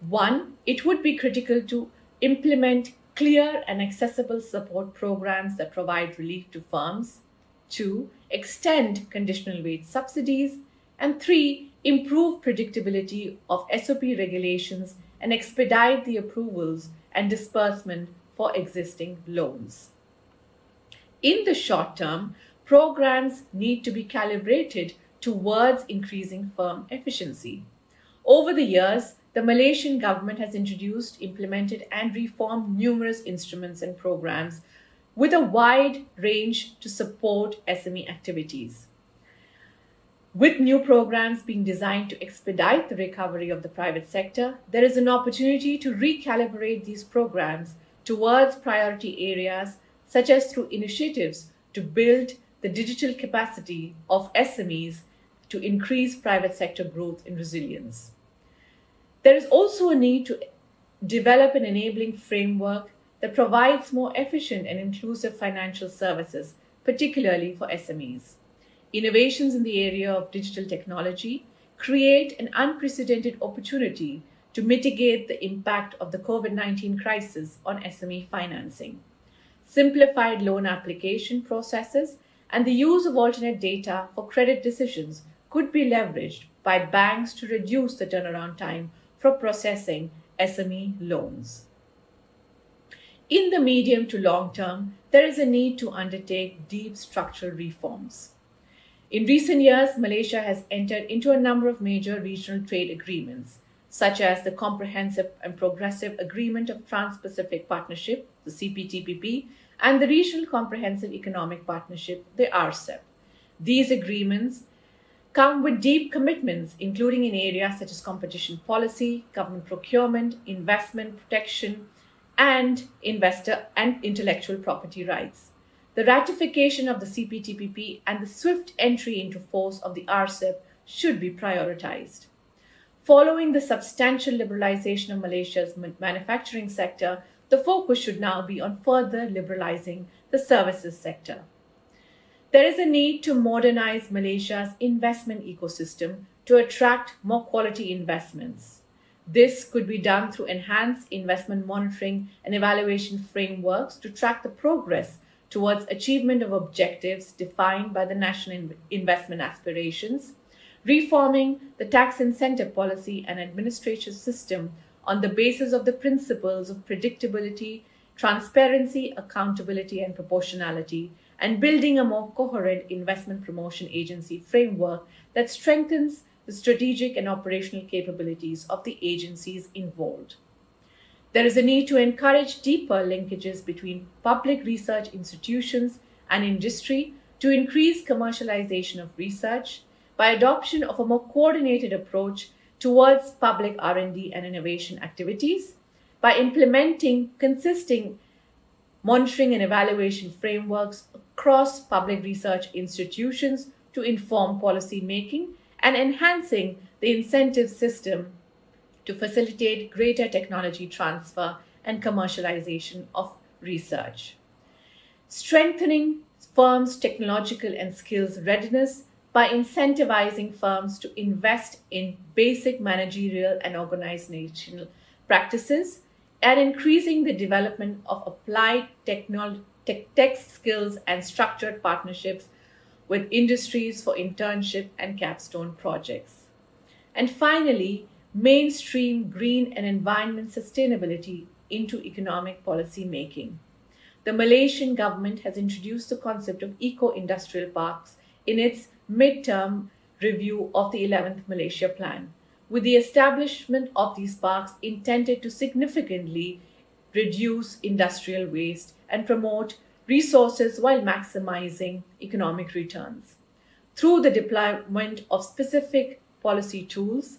1, it would be critical to implement clear and accessible support programs that provide relief to firms. 2, extend conditional wage subsidies. And 3, improve predictability of SOP regulations and expedite the approvals and disbursement for existing loans. In the short term, programs need to be calibrated towards increasing firm efficiency. Over the years, the Malaysian government has introduced, implemented, and reformed numerous instruments and programs with a wide range to support SME activities. With new programs being designed to expedite the recovery of the private sector, there is an opportunity to recalibrate these programs towards priority areas, such as through initiatives to build the digital capacity of SMEs to increase private sector growth and resilience. There is also a need to develop an enabling framework that provides more efficient and inclusive financial services, particularly for SMEs. Innovations in the area of digital technology create an unprecedented opportunity to mitigate the impact of the COVID-19 crisis on SME financing. Simplified loan application processes and the use of alternate data for credit decisions could be leveraged by banks to reduce the turnaround time for processing SME loans. In the medium to long term, there is a need to undertake deep structural reforms. In recent years, Malaysia has entered into a number of major regional trade agreements, such as the Comprehensive and Progressive Agreement of Trans-Pacific Partnership, the CPTPP, and the Regional Comprehensive Economic Partnership, the RCEP. These agreements come with deep commitments, including in areas such as competition policy, government procurement, investment protection, and investor and intellectual property rights. The ratification of the CPTPP and the swift entry into force of the RCEP should be prioritized. Following the substantial liberalization of Malaysia's manufacturing sector, the focus should now be on further liberalizing the services sector. There is a need to modernize Malaysia's investment ecosystem to attract more quality investments. This could be done through enhanced investment monitoring and evaluation frameworks to track the progress towards achievement of objectives defined by the national investment aspirations, reforming the tax incentive policy and administration system on the basis of the principles of predictability, transparency, accountability, and proportionality, and building a more coherent investment promotion agency framework that strengthens the strategic and operational capabilities of the agencies involved. There is a need to encourage deeper linkages between public research institutions and industry to increase commercialization of research by adoption of a more coordinated approach towards public R&D and innovation activities, by implementing consistent monitoring and evaluation frameworks across public research institutions to inform policy making, and enhancing the incentive system to facilitate greater technology transfer and commercialization of research. Strengthening firms' technological and skills readiness by incentivizing firms to invest in basic managerial and organizational practices, and increasing the development of applied tech skills and structured partnerships with industries for internship and capstone projects. And finally, mainstream green and environment sustainability into economic policy making. The Malaysian government has introduced the concept of eco-industrial parks in its mid-term review of the 11th Malaysia Plan, with the establishment of these parks intended to significantly reduce industrial waste and promote resources while maximizing economic returns. Through the deployment of specific policy tools,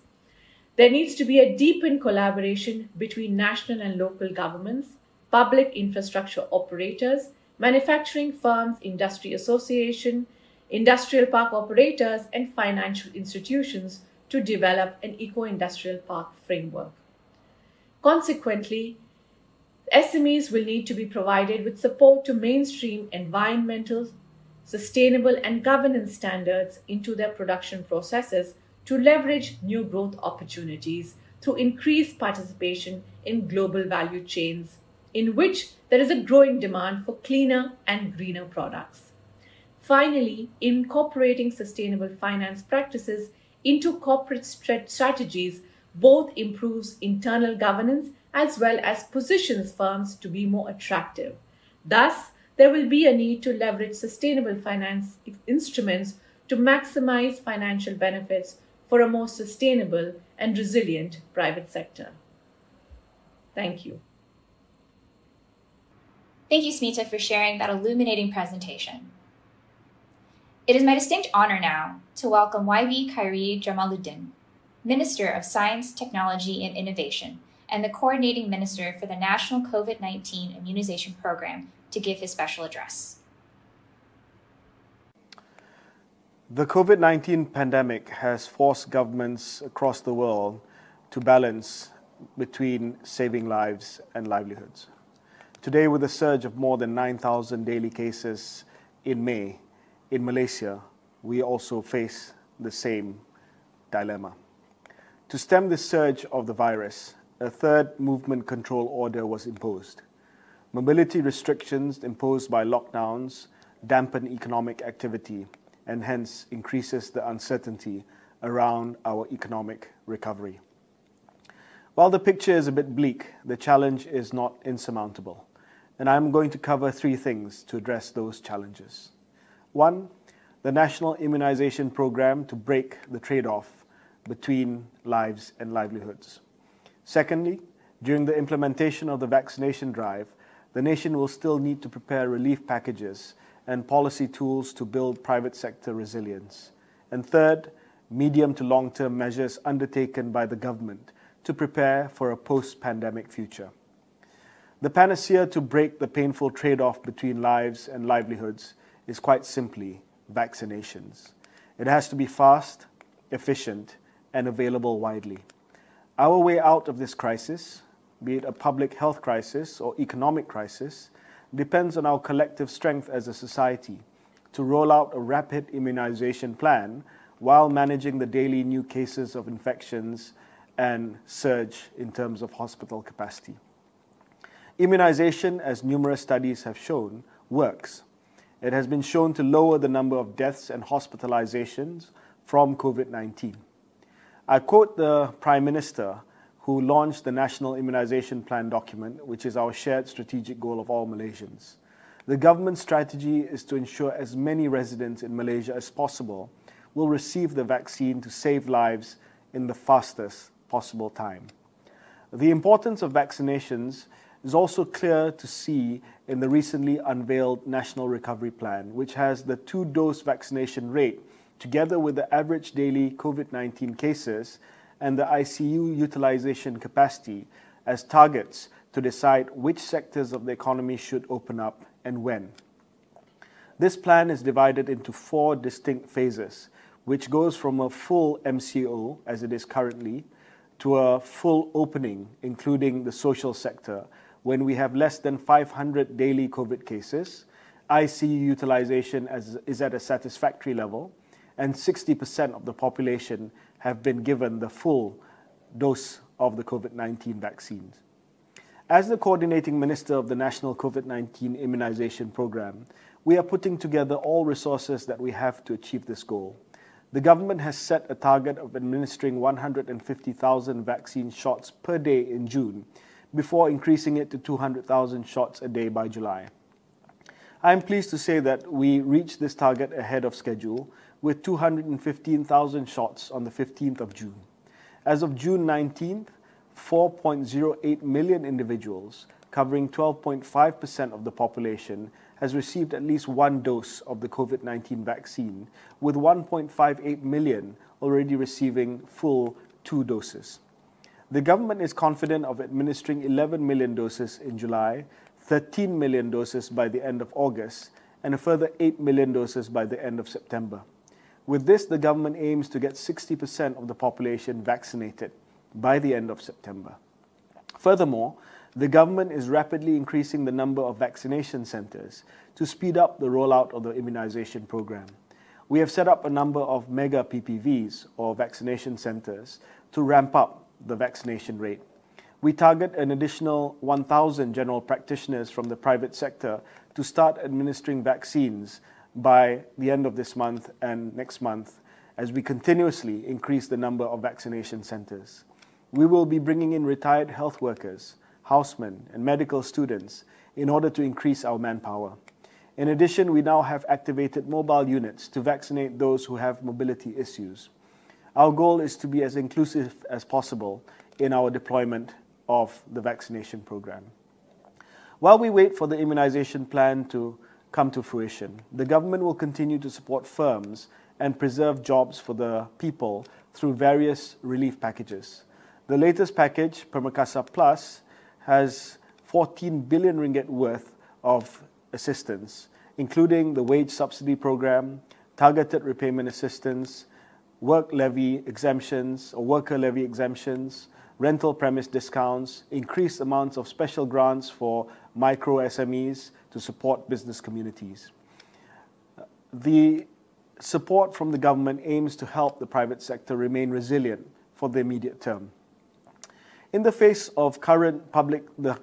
there needs to be a deepened collaboration between national and local governments, public infrastructure operators, manufacturing firms, industry association, industrial park operators, and financial institutions to develop an eco-industrial park framework. Consequently, SMEs will need to be provided with support to mainstream environmental, sustainable, and governance standards into their production processes to leverage new growth opportunities through increased participation in global value chains, in which there is a growing demand for cleaner and greener products. Finally, incorporating sustainable finance practices into corporate strategies both improves internal governance as well as positions firms to be more attractive. Thus, there will be a need to leverage sustainable finance instruments to maximize financial benefits for a more sustainable and resilient private sector. Thank you. Thank you, Smita, for sharing that illuminating presentation. It is my distinct honor now to welcome YB Khairy Jamaluddin, Minister of Science, Technology and Innovation, and the Coordinating Minister for the National COVID-19 Immunization Program, to give his special address. The COVID-19 pandemic has forced governments across the world to balance between saving lives and livelihoods. Today, with a surge of more than 9,000 daily cases in May, in Malaysia, we also face the same dilemma. To stem the surge of the virus, a third movement control order was imposed. Mobility restrictions imposed by lockdowns dampen economic activity and hence increases the uncertainty around our economic recovery. While the picture is a bit bleak, the challenge is not insurmountable, and I'm going to cover three things to address those challenges. One, the National Immunization Program to break the trade-off between lives and livelihoods. Secondly, during the implementation of the vaccination drive, the nation will still need to prepare relief packages and policy tools to build private sector resilience. And third, medium to long-term measures undertaken by the government to prepare for a post-pandemic future. The panacea to break the painful trade-off between lives and livelihoods is quite simply vaccinations. It has to be fast, efficient, and available widely. Our way out of this crisis, be it a public health crisis or economic crisis, depends on our collective strength as a society to roll out a rapid immunization plan while managing the daily new cases of infections and surge in terms of hospital capacity. Immunization, as numerous studies have shown, works. It has been shown to lower the number of deaths and hospitalizations from COVID-19. I quote the Prime Minister, who launched the National Immunization Plan document, which is our shared strategic goal of all Malaysians. The government's strategy is to ensure as many residents in Malaysia as possible will receive the vaccine to save lives in the fastest possible time. The importance of vaccinations is also clear to see in the recently unveiled National Recovery Plan, which has the 2-dose vaccination rate together with the average daily COVID-19 cases and the ICU utilization capacity as targets to decide which sectors of the economy should open up and when. This plan is divided into 4 distinct phases, which goes from a full MCO, as it is currently, to a full opening, including the social sector, when we have less than 500 daily COVID cases, ICU utilization is at a satisfactory level, and 60% of the population have been given the full dose of the COVID-19 vaccines. As the coordinating minister of the National COVID-19 Immunization Program, we are putting together all resources that we have to achieve this goal. The government has set a target of administering 150,000 vaccine shots per day in June, before increasing it to 200,000 shots a day by July. I am pleased to say that we reached this target ahead of schedule with 215,000 shots on the 15th of June. As of June 19th, 4.08 million individuals, covering 12.5% of the population, has received at least one dose of the COVID-19 vaccine, with 1.58 million already receiving full 2 doses. The government is confident of administering 11 million doses in July, 13 million doses by the end of August, and a further 8 million doses by the end of September. With this, the government aims to get 60% of the population vaccinated by the end of September. Furthermore, the government is rapidly increasing the number of vaccination centres to speed up the rollout of the immunization program. We have set up a number of mega PPVs, or vaccination centres, to ramp up the vaccination rate. We target an additional 1,000 general practitioners from the private sector to start administering vaccines by the end of this month and next month, as we continuously increase the number of vaccination centres. We will be bringing in retired health workers, housemen, and medical students in order to increase our manpower. In addition, we now have activated mobile units to vaccinate those who have mobility issues. Our goal is to be as inclusive as possible in our deployment of the vaccination program. While we wait for the immunization plan to come to fruition, the government will continue to support firms and preserve jobs for the people through various relief packages. The latest package, Permakasa Plus, has 14 billion ringgit worth of assistance, including the wage subsidy program, targeted repayment assistance, work levy exemptions or worker levy exemptions, rental premise discounts, increased amounts of special grants for micro SMEs to support business communities. the support from the government aims to help the private sector remain resilient for the immediate term. In the face of the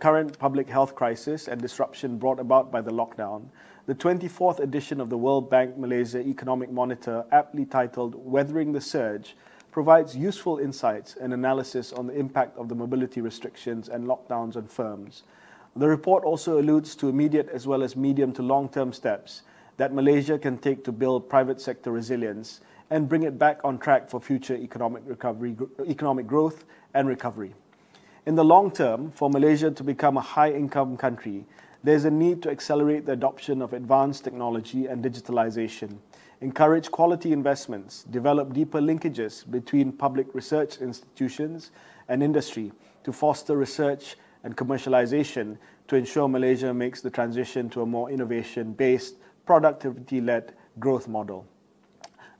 current public health crisis and disruption brought about by the lockdown, the 24th edition of the World Bank Malaysia Economic Monitor, aptly titled Weathering the Surge, provides useful insights and analysis on the impact of the mobility restrictions and lockdowns on firms. The report also alludes to immediate as well as medium to long-term steps that Malaysia can take to build private sector resilience and bring it back on track for future economic growth and recovery. In the long term, for Malaysia to become a high-income country, there is a need to accelerate the adoption of advanced technology and digitalization, encourage quality investments, develop deeper linkages between public research institutions and industry to foster research and commercialization to ensure Malaysia makes the transition to a more innovation-based, productivity-led growth model.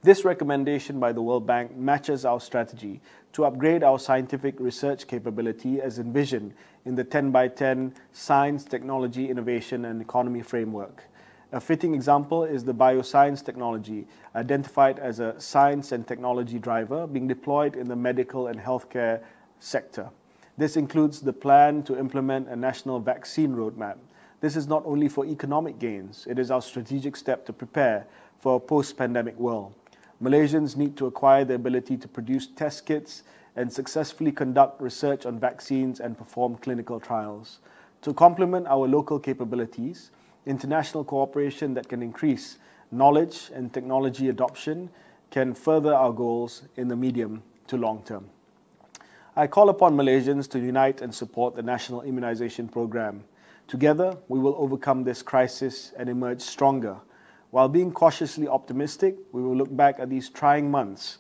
This recommendation by the World Bank matches our strategy to upgrade our scientific research capability as envisioned in the 10x10 Science, Technology, Innovation and Economy Framework. A fitting example is the bioscience technology, identified as a science and technology driver being deployed in the medical and healthcare sector. This includes the plan to implement a national vaccine roadmap. This is not only for economic gains, it is our strategic step to prepare for a post-pandemic world. Malaysians need to acquire the ability to produce test kits and successfully conduct research on vaccines and perform clinical trials. To complement our local capabilities, international cooperation that can increase knowledge and technology adoption can further our goals in the medium to long term. I call upon Malaysians to unite and support the National Immunization Program. Together, we will overcome this crisis and emerge stronger. While being cautiously optimistic, we will look back at these trying months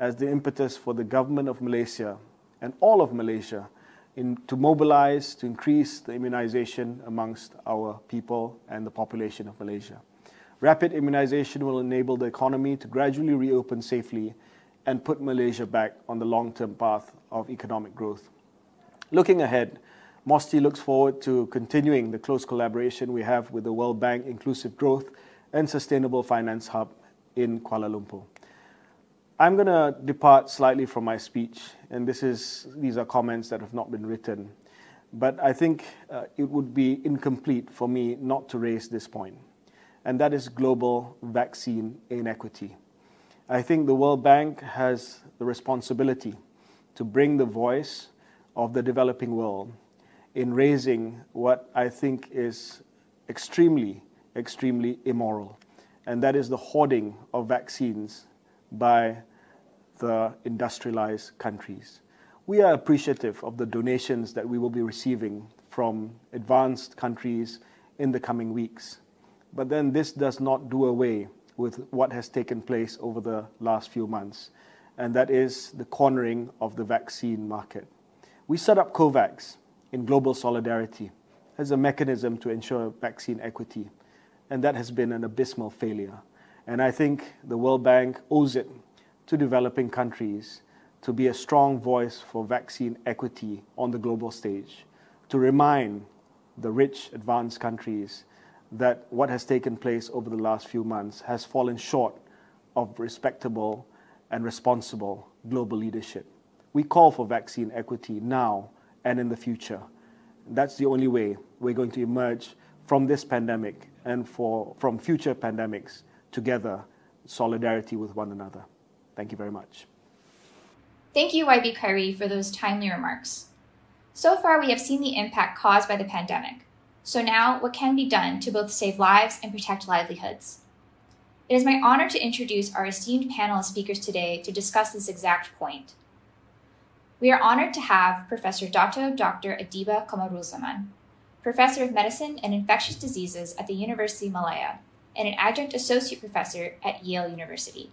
as the impetus for the government of Malaysia and all of Malaysia to mobilize to increase the immunization amongst our people and the population of Malaysia. Rapid immunization will enable the economy to gradually reopen safely and put Malaysia back on the long-term path of economic growth. Looking ahead, MOSTI looks forward to continuing the close collaboration we have with the World Bank Inclusive Growth and Sustainable Finance Hub in Kuala Lumpur. I'm going to depart slightly from my speech, and these are comments that have not been written, but I think it would be incomplete for me not to raise this point, and that is global vaccine inequity. I think the World Bank has the responsibility to bring the voice of the developing world in raising what I think is extremely immoral, and that is the hoarding of vaccines by the industrialized countries. We are appreciative of the donations that we will be receiving from advanced countries in the coming weeks, but then this does not do away with what has taken place over the last few months, and that is the cornering of the vaccine market. We set up COVAX in global solidarity as a mechanism to ensure vaccine equity, and that has been an abysmal failure. And I think the World Bank owes it to developing countries to be a strong voice for vaccine equity on the global stage, to remind the rich, advanced countries that what has taken place over the last few months has fallen short of respectable and responsible global leadership. We call for vaccine equity now and in the future. That's the only way we're going to emerge from this pandemic and from future pandemics together, solidarity with one another. Thank you very much. Thank you, YB Khairy, for those timely remarks. So far, we have seen the impact caused by the pandemic. So now, what can be done to both save lives and protect livelihoods? It is my honor to introduce our esteemed panel of speakers today to discuss this exact point. We are honored to have Professor Dato Dr. Adiba Kamarulzaman, Professor of Medicine and Infectious Diseases at the University of Malaya, and an Adjunct Associate Professor at Yale University.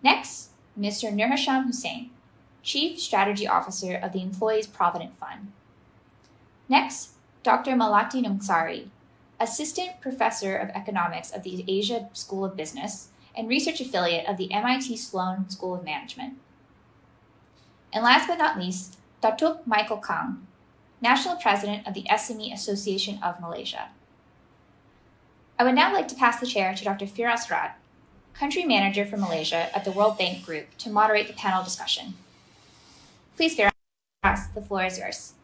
Next, Mr. Nurhasham Hussain, Chief Strategy Officer of the Employees Provident Fund. Next, Dr. Malati Nungsari, Assistant Professor of Economics of the Asia School of Business and Research Affiliate of the MIT Sloan School of Management. And last but not least, Datuk Michael Kang, National President of the SME Association of Malaysia. I would now like to pass the chair to Dr. Firas Rad, Country Manager for Malaysia at the World Bank Group, to moderate the panel discussion. Please, Firas, the floor is yours.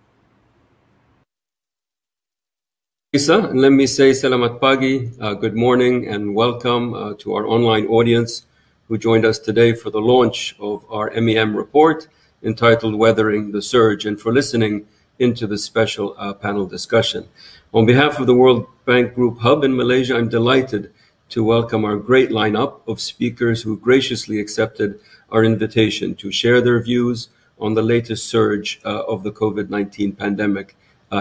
Lisa, and let me say selamat pagi, good morning, and welcome to our online audience who joined us today for the launch of our MEM report entitled Weathering the Surge, and for listening into the special panel discussion. On behalf of the World Bank Group Hub in Malaysia, I'm delighted to welcome our great lineup of speakers who graciously accepted our invitation to share their views on the latest surge of the COVID-19 pandemic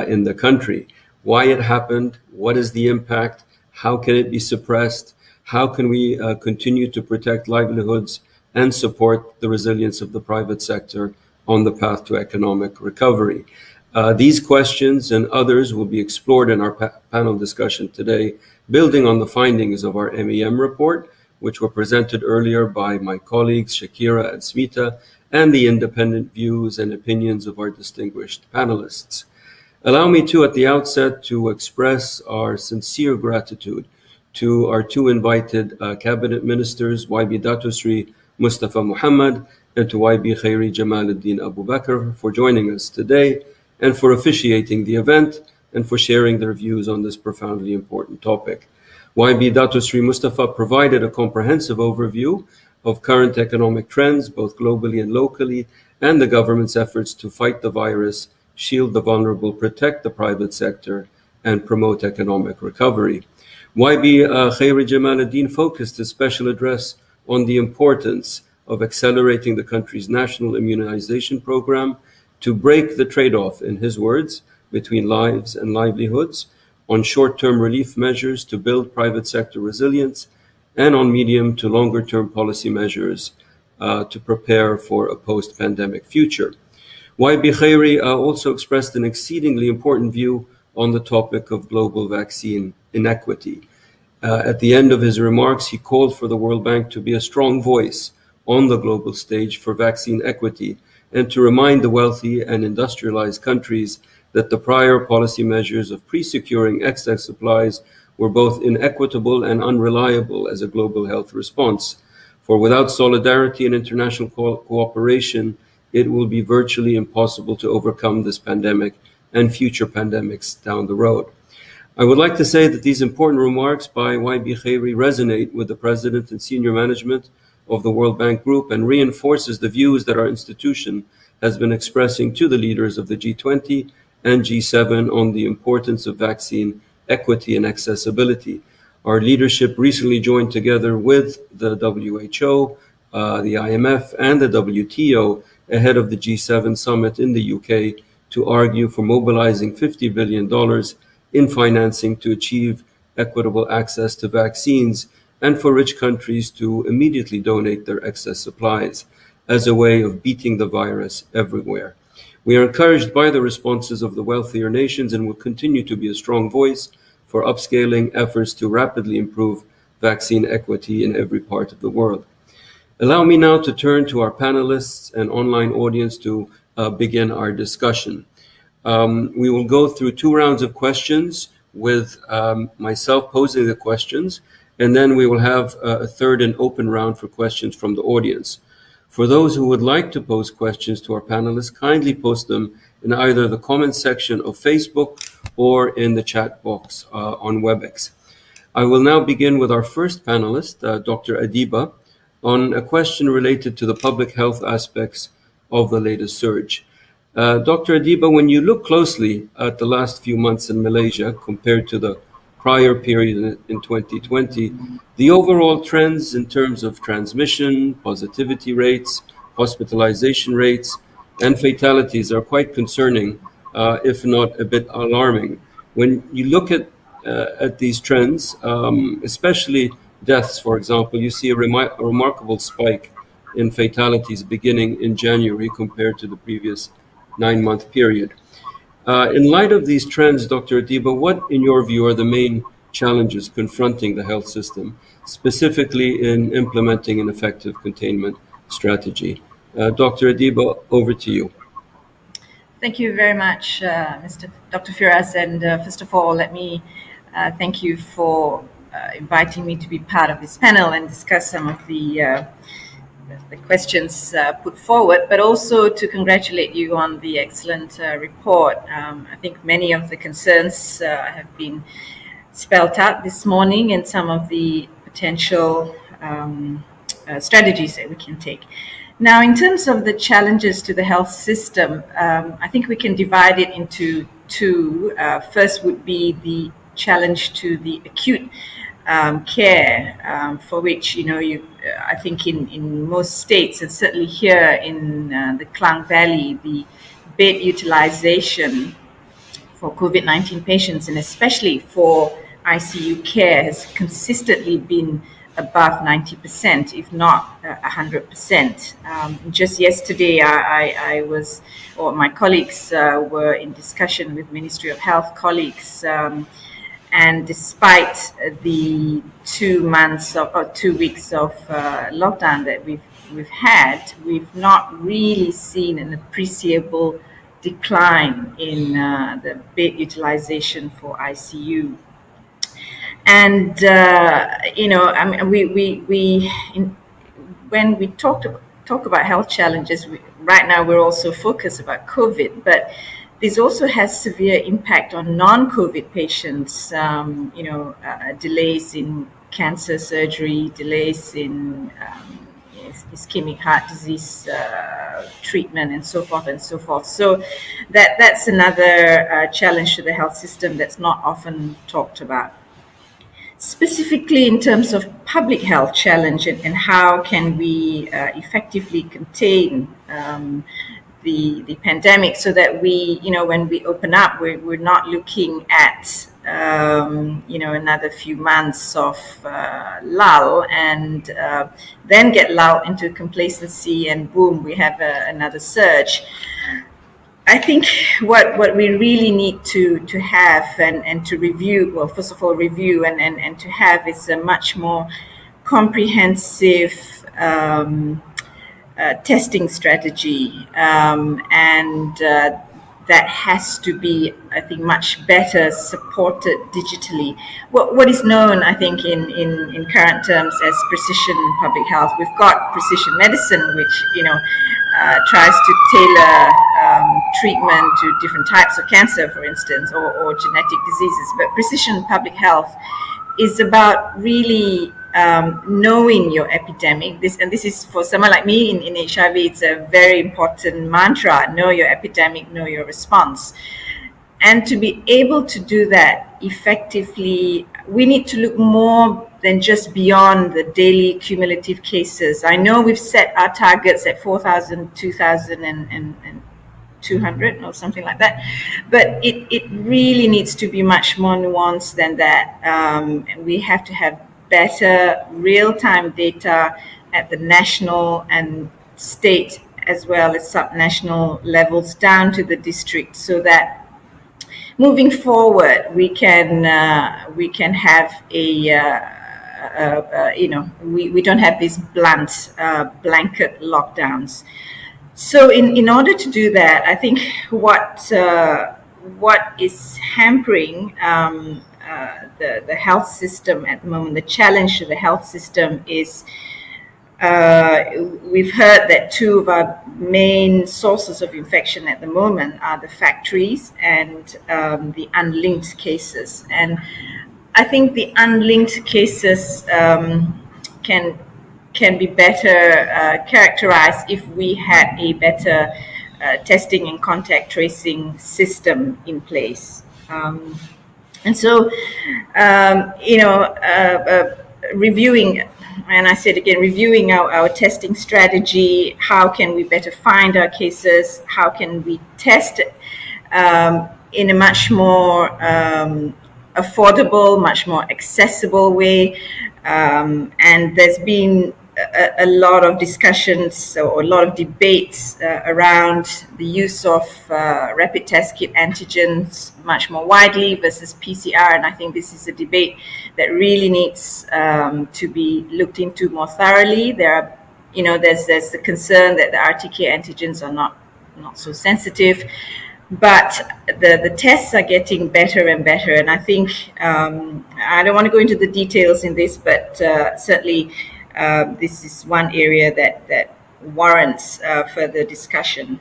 in the country. Why it happened, what is the impact, how can it be suppressed, how can we continue to protect livelihoods and support the resilience of the private sector on the path to economic recovery. These questions and others will be explored in our panel discussion today, building on the findings of our MEM report, which were presented earlier by my colleagues Shakira and Smita, and the independent views and opinions of our distinguished panelists. Allow me to, at the outset, to express our sincere gratitude to our two invited cabinet ministers, YB Dato Sri Mustapha Mohamed and to YB Khairy Jamaluddin Abu Bakr, for joining us today and for officiating the event and for sharing their views on this profoundly important topic. YB Dato Sri Mustapha provided a comprehensive overview of current economic trends, both globally and locally, and the government's efforts to fight the virus, shield the vulnerable, protect the private sector, and promote economic recovery. YB Khairy Jamaluddin focused his special address on the importance of accelerating the country's national immunization program to break the trade-off, in his words, between lives and livelihoods, on short-term relief measures to build private sector resilience, and on medium to longer-term policy measures to prepare for a post-pandemic future. YB Khairy also expressed an exceedingly important view on the topic of global vaccine inequity. At the end of his remarks, he called for the World Bank to be a strong voice on the global stage for vaccine equity and to remind the wealthy and industrialized countries that the prior policy measures of pre-securing excess supplies were both inequitable and unreliable as a global health response. For without solidarity and international cooperation, it will be virtually impossible to overcome this pandemic and future pandemics down the road. I would like to say that these important remarks by YB Khairy resonate with the President and senior management of the World Bank Group and reinforces the views that our institution has been expressing to the leaders of the G20 and G7 on the importance of vaccine equity and accessibility. Our leadership recently joined together with the WHO, the IMF, and the WTO ahead of the G7 summit in the UK to argue for mobilizing $50 billion in financing to achieve equitable access to vaccines and for rich countries to immediately donate their excess supplies as a way of beating the virus everywhere. We are encouraged by the responses of the wealthier nations and will continue to be a strong voice for upscaling efforts to rapidly improve vaccine equity in every part of the world. Allow me now to turn to our panelists and online audience to begin our discussion. We will go through 2 rounds of questions with myself posing the questions, and then we will have a third and open round for questions from the audience. For those who would like to pose questions to our panelists, kindly post them in either the comments section of Facebook or in the chat box on WebEx. I will now begin with our first panelist, Dr. Adiba, on a question related to the public health aspects of the latest surge. Dr. Adiba, when you look closely at the last few months in Malaysia compared to the prior period in 2020, the overall trends in terms of transmission, positivity rates, hospitalization rates, and fatalities are quite concerning, if not a bit alarming. When you look at these trends, especially deaths, for example, you see a remarkable spike in fatalities beginning in January compared to the previous 9-month period. In light of these trends, Dr. Adiba, what, in your view, are the main challenges confronting the health system, specifically in implementing an effective containment strategy? Dr. Adiba, over to you. Thank you very much, Dr. Firas. And first of all, let me thank you for inviting me to be part of this panel and discuss some of the questions put forward, but also to congratulate you on the excellent report. I think many of the concerns have been spelled out this morning, and some of the potential strategies that we can take. Now, in terms of the challenges to the health system, I think we can divide it into two. First would be the challenge to the acute care, for which, I think in most states, and certainly here in the Klang Valley, the bed utilization for COVID-19 patients, and especially for ICU care, has consistently been above 90%, if not 100%. Just yesterday, I was, or my colleagues were in discussion with Ministry of Health colleagues, and despite the 2 months or 2 weeks of lockdown that we've had, we've not really seen an appreciable decline in the bed utilization for ICU. And when we talk about health challenges, right now we're also focused about COVID, but this also has severe impact on non-COVID patients. Delays in cancer surgery, delays in ischemic heart disease treatment, and so forth and so forth. So that's another challenge to the health system that's not often talked about. Specifically in terms of public health challenge and how can we effectively contain the pandemic, so that we, when we open up, we're not looking at another few months of lull, and then get lulled into complacency, and boom, we have another surge. I think what we really need to have and to review, well, first of all, review and to have is a much more comprehensive testing strategy, and that has to be, I think, much better supported digitally. What is known, I think, in current terms as precision public health. We've got precision medicine, which tries to tailor treatment to different types of cancer, for instance, or genetic diseases. But precision public health is about really knowing your epidemic. This is for someone like me in HIV, it's a very important mantra: know your epidemic, know your response. And to be able to do that effectively, we need to look more than just beyond the daily cumulative cases. I know we've set our targets at 4,000, 2,000 and 200 or something like that, but it really needs to be much more nuanced than that. And we have to have better real-time data at the national and state, as well as subnational levels down to the district, so that moving forward we can have we don't have these blunt blanket lockdowns. So in order to do that, I think what is hampering the health system at the moment, the challenge to the health system is, we've heard that two of our main sources of infection at the moment are the factories and the unlinked cases. And I think the unlinked cases can be better characterized if we had a better testing and contact tracing system in place. And so, reviewing, and I said again, reviewing our testing strategy. How can we better find our cases? How can we test it in a much more affordable, much more accessible way? And there's been a lot of discussions or a lot of debates around the use of rapid test kit antigens much more widely versus PCR, and I think this is a debate that really needs to be looked into more thoroughly. There are, there's the concern that the RTK antigens are not so sensitive. but the tests are getting better and better. And I think, I don't want to go into the details in this, but certainly this is one area that warrants further discussion.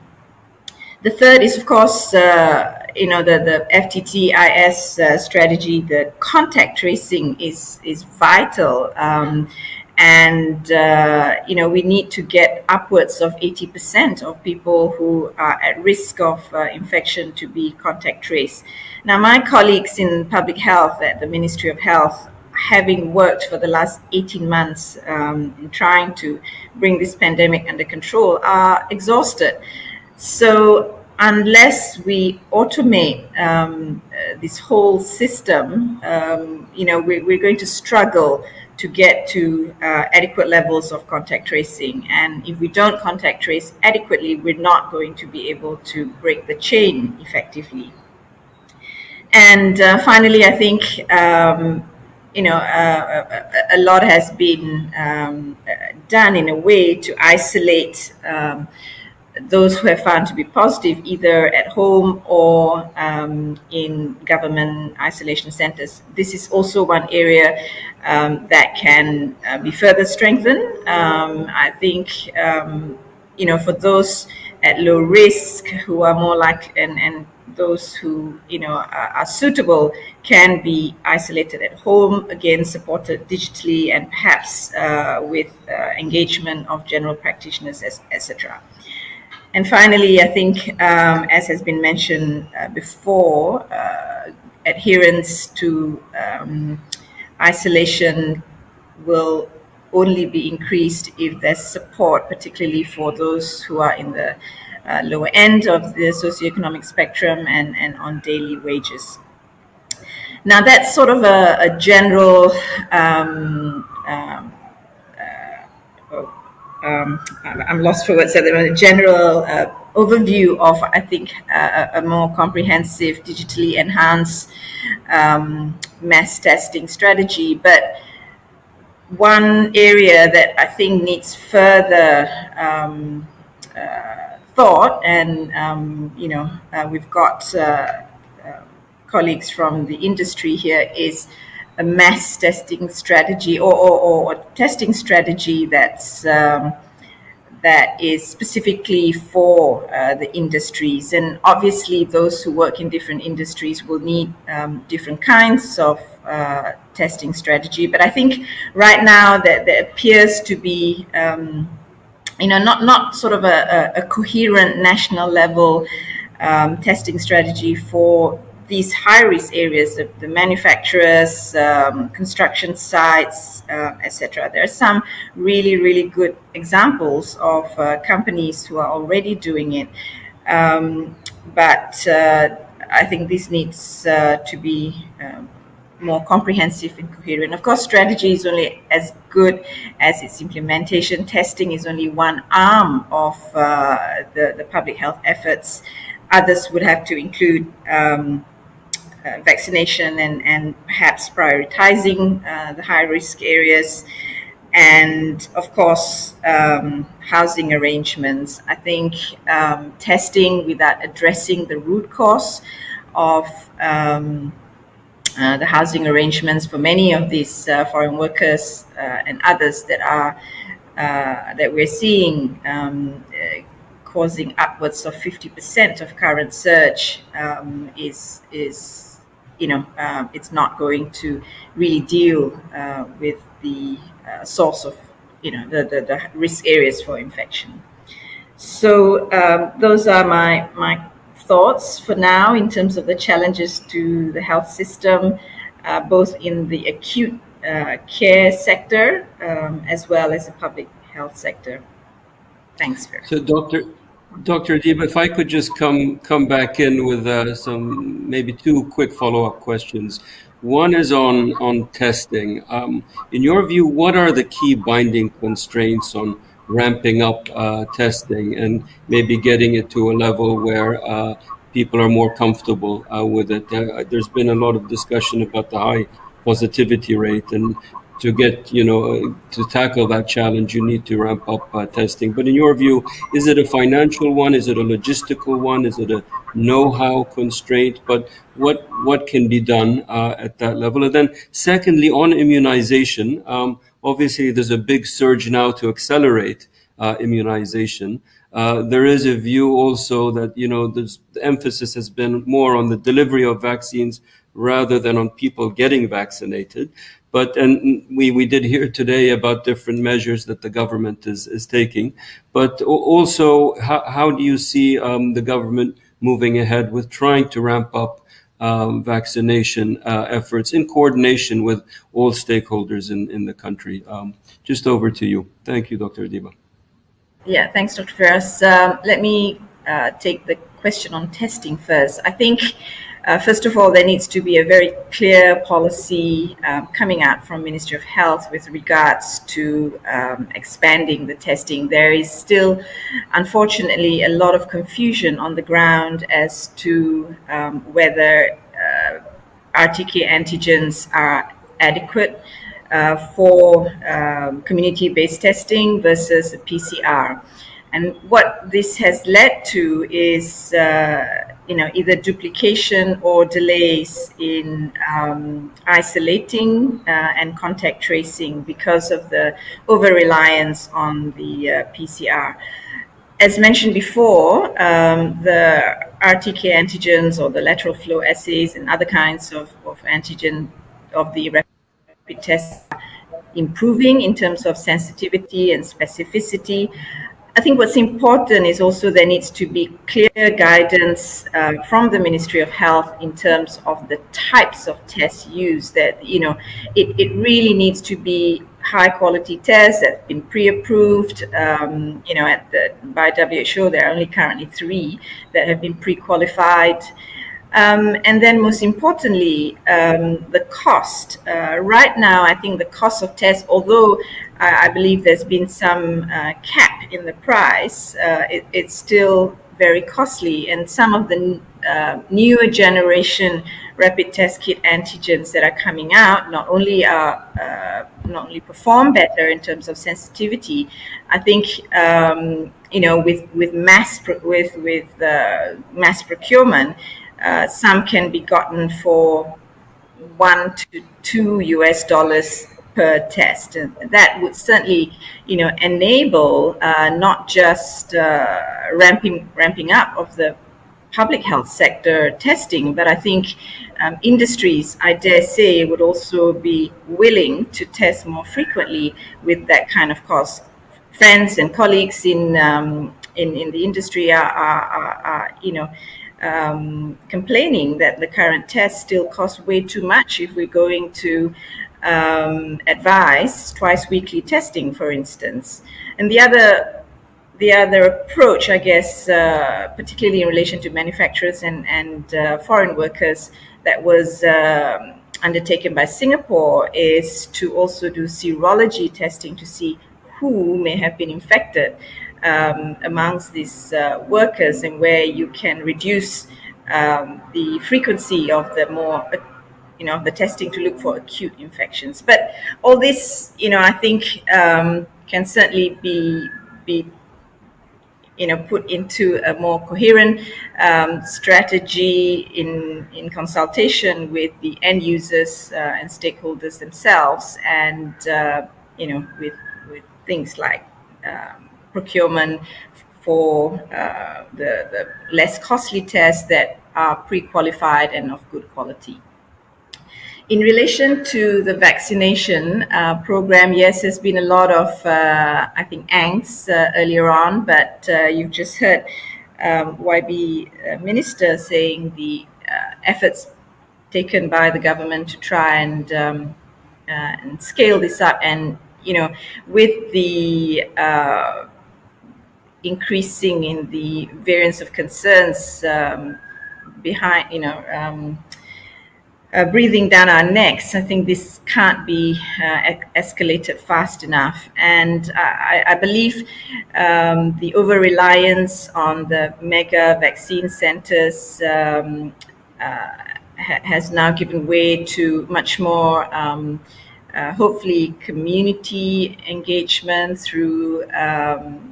The third is, of course, the FTTIS strategy. The contact tracing is vital, we need to get upwards of 80% of people who are at risk of infection to be contact traced. Now, my colleagues in public health at the Ministry of Health, having worked for the last 18 months in trying to bring this pandemic under control, are exhausted. So unless we automate this whole system, we're going to struggle to get to adequate levels of contact tracing. And if we don't contact trace adequately, we're not going to be able to break the chain effectively. And finally, I think, a lot has been done in a way to isolate those who have found to be positive, either at home or in government isolation centers. This is also one area that can be further strengthened. I think, for those at low risk who are more like, and those who, are suitable, can be isolated at home, again, supported digitally and perhaps with engagement of general practitioners, etc. And finally, I think, as has been mentioned before, adherence to isolation will only be increased if there's support, particularly for those who are in the lower end of the socioeconomic spectrum and on daily wages. Now, that's sort of a general I'm lost for words. A general overview of, I think, a more comprehensive, digitally enhanced mass testing strategy. But one area that I think needs further thought, and we've got colleagues from the industry here, is a mass testing strategy or testing strategy that is specifically for the industries. And obviously those who work in different industries will need different kinds of testing strategy. But I think right now that there appears to be not sort of a coherent national level testing strategy for these high-risk areas, the manufacturers, construction sites, etc. There are some really, really good examples of companies who are already doing it. But I think this needs to be more comprehensive and coherent. Of course, strategy is only as good as its implementation. Testing is only one arm of the public health efforts. Others would have to include vaccination and perhaps prioritizing the high-risk areas, and of course housing arrangements. I think testing without addressing the root cause of the housing arrangements for many of these foreign workers and others that are that we're seeing causing upwards of 50% of current surge is it's not going to really deal with the source of the risk areas for infection. So those are my thoughts for now in terms of the challenges to the health system, both in the acute care sector as well as the public health sector. Thanks, Seri. So, Dr. Adib, if I could just come back in with some maybe two quick follow-up questions. One is on testing. In your view, what are the key binding constraints on ramping up testing and maybe getting it to a level where people are more comfortable with it? There's been a lot of discussion about the high positivity rate, and to get, you know, to tackle that challenge, you need to ramp up testing. But in your view, is it a financial one? Is it a logistical one? Is it a know-how constraint? But what can be done at that level? And then secondly, on immunization, obviously there's a big surge now to accelerate immunization. There is a view also that, you know, the emphasis has been more on the delivery of vaccines rather than on people getting vaccinated. But, and we did hear today about different measures that the government is taking. But also, how do you see the government moving ahead with trying to ramp up vaccination efforts in coordination with all stakeholders in the country? Just over to you. Thank you, Dr. Adiba. Yeah, thanks, Dr. Firas. Let me take the question on testing first. I think, first of all, there needs to be a very clear policy coming out from Ministry of Health with regards to expanding the testing. There is still, unfortunately, a lot of confusion on the ground as to whether RTK antigens are adequate for community-based testing versus PCR. And what this has led to is, you know, either duplication or delays in isolating and contact tracing because of the over-reliance on the PCR. As mentioned before, the RTK antigens or the lateral flow assays and other kinds of antigen of the rapid tests are improving in terms of sensitivity and specificity. I think what's important is also there needs to be clear guidance from the Ministry of Health in terms of the types of tests used, that, you know, it really needs to be high quality tests that have been pre-approved. You know, by WHO, there are only currently 3 that have been pre-qualified. And then most importantly, the cost. Right now, I think the cost of tests, although I believe there's been some cap in the price, it's still very costly. And some of the newer generation rapid test kit antigens that are coming out not only perform better in terms of sensitivity, I think you know, with mass procurement, some can be gotten for $1 to $2 per test, and that would certainly, you know, enable not just ramping up of the public health sector testing, but I think industries, I dare say, would also be willing to test more frequently with that kind of cost. Friends and colleagues in the industry are you know, complaining that the current tests still cost way too much if we're going to advise twice weekly testing, for instance. And the other approach, I guess, particularly in relation to manufacturers and foreign workers, that was undertaken by Singapore, is to also do serology testing to see who may have been infected amongst these workers, and where you can reduce the frequency of the more, you know, the testing to look for acute infections. But all this, you know, I think can certainly be you know, put into a more coherent strategy in consultation with the end users and stakeholders themselves, and you know, with things like procurement for the less costly tests that are pre-qualified and of good quality. In relation to the vaccination program, yes, there's been a lot of, I think, angst earlier on, but you've just heard YB Minister saying the efforts taken by the government to try and scale this up, and, you know, with the increasing in the variance of concerns behind, you know, breathing down our necks, I think this can't be escalated fast enough. And I believe the over-reliance on the mega vaccine centers has now given way to much more hopefully community engagement through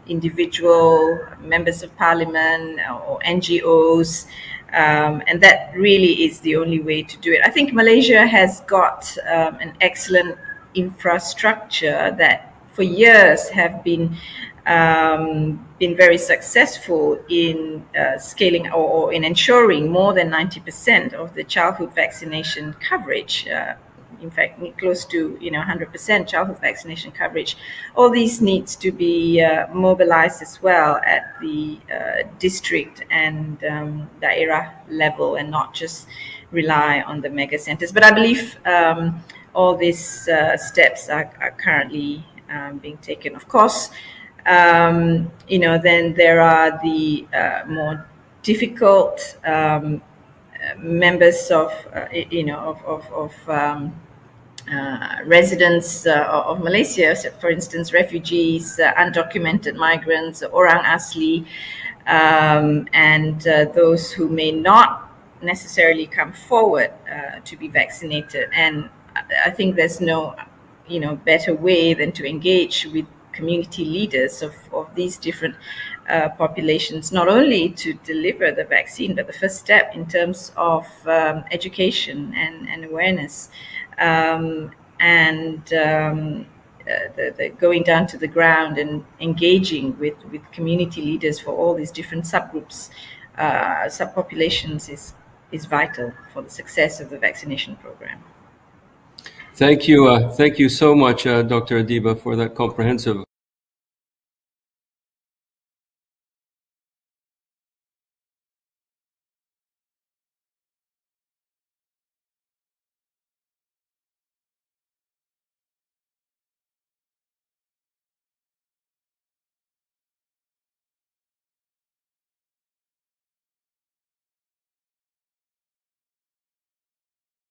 individual members of parliament or NGOs, and that really is the only way to do it. I think Malaysia has got an excellent infrastructure that for years have been very successful in scaling or in ensuring more than 90% of the childhood vaccination coverage. In fact, close to 100% childhood vaccination coverage. All these needs to be mobilized as well at the district and daerah level, and not just rely on the mega centers. But I believe all these steps are currently being taken. Of course, then there are the more difficult members of residents of Malaysia, so for instance, refugees, undocumented migrants, orang asli, and those who may not necessarily come forward to be vaccinated. And I think there's no, better way than to engage with community leaders of these different populations, not only to deliver the vaccine, but the first step in terms of education and awareness. The going down to the ground and engaging with community leaders for all these different subgroups, subpopulations is vital for the success of the vaccination program. Thank you so much, Dr. Adiba, for that comprehensive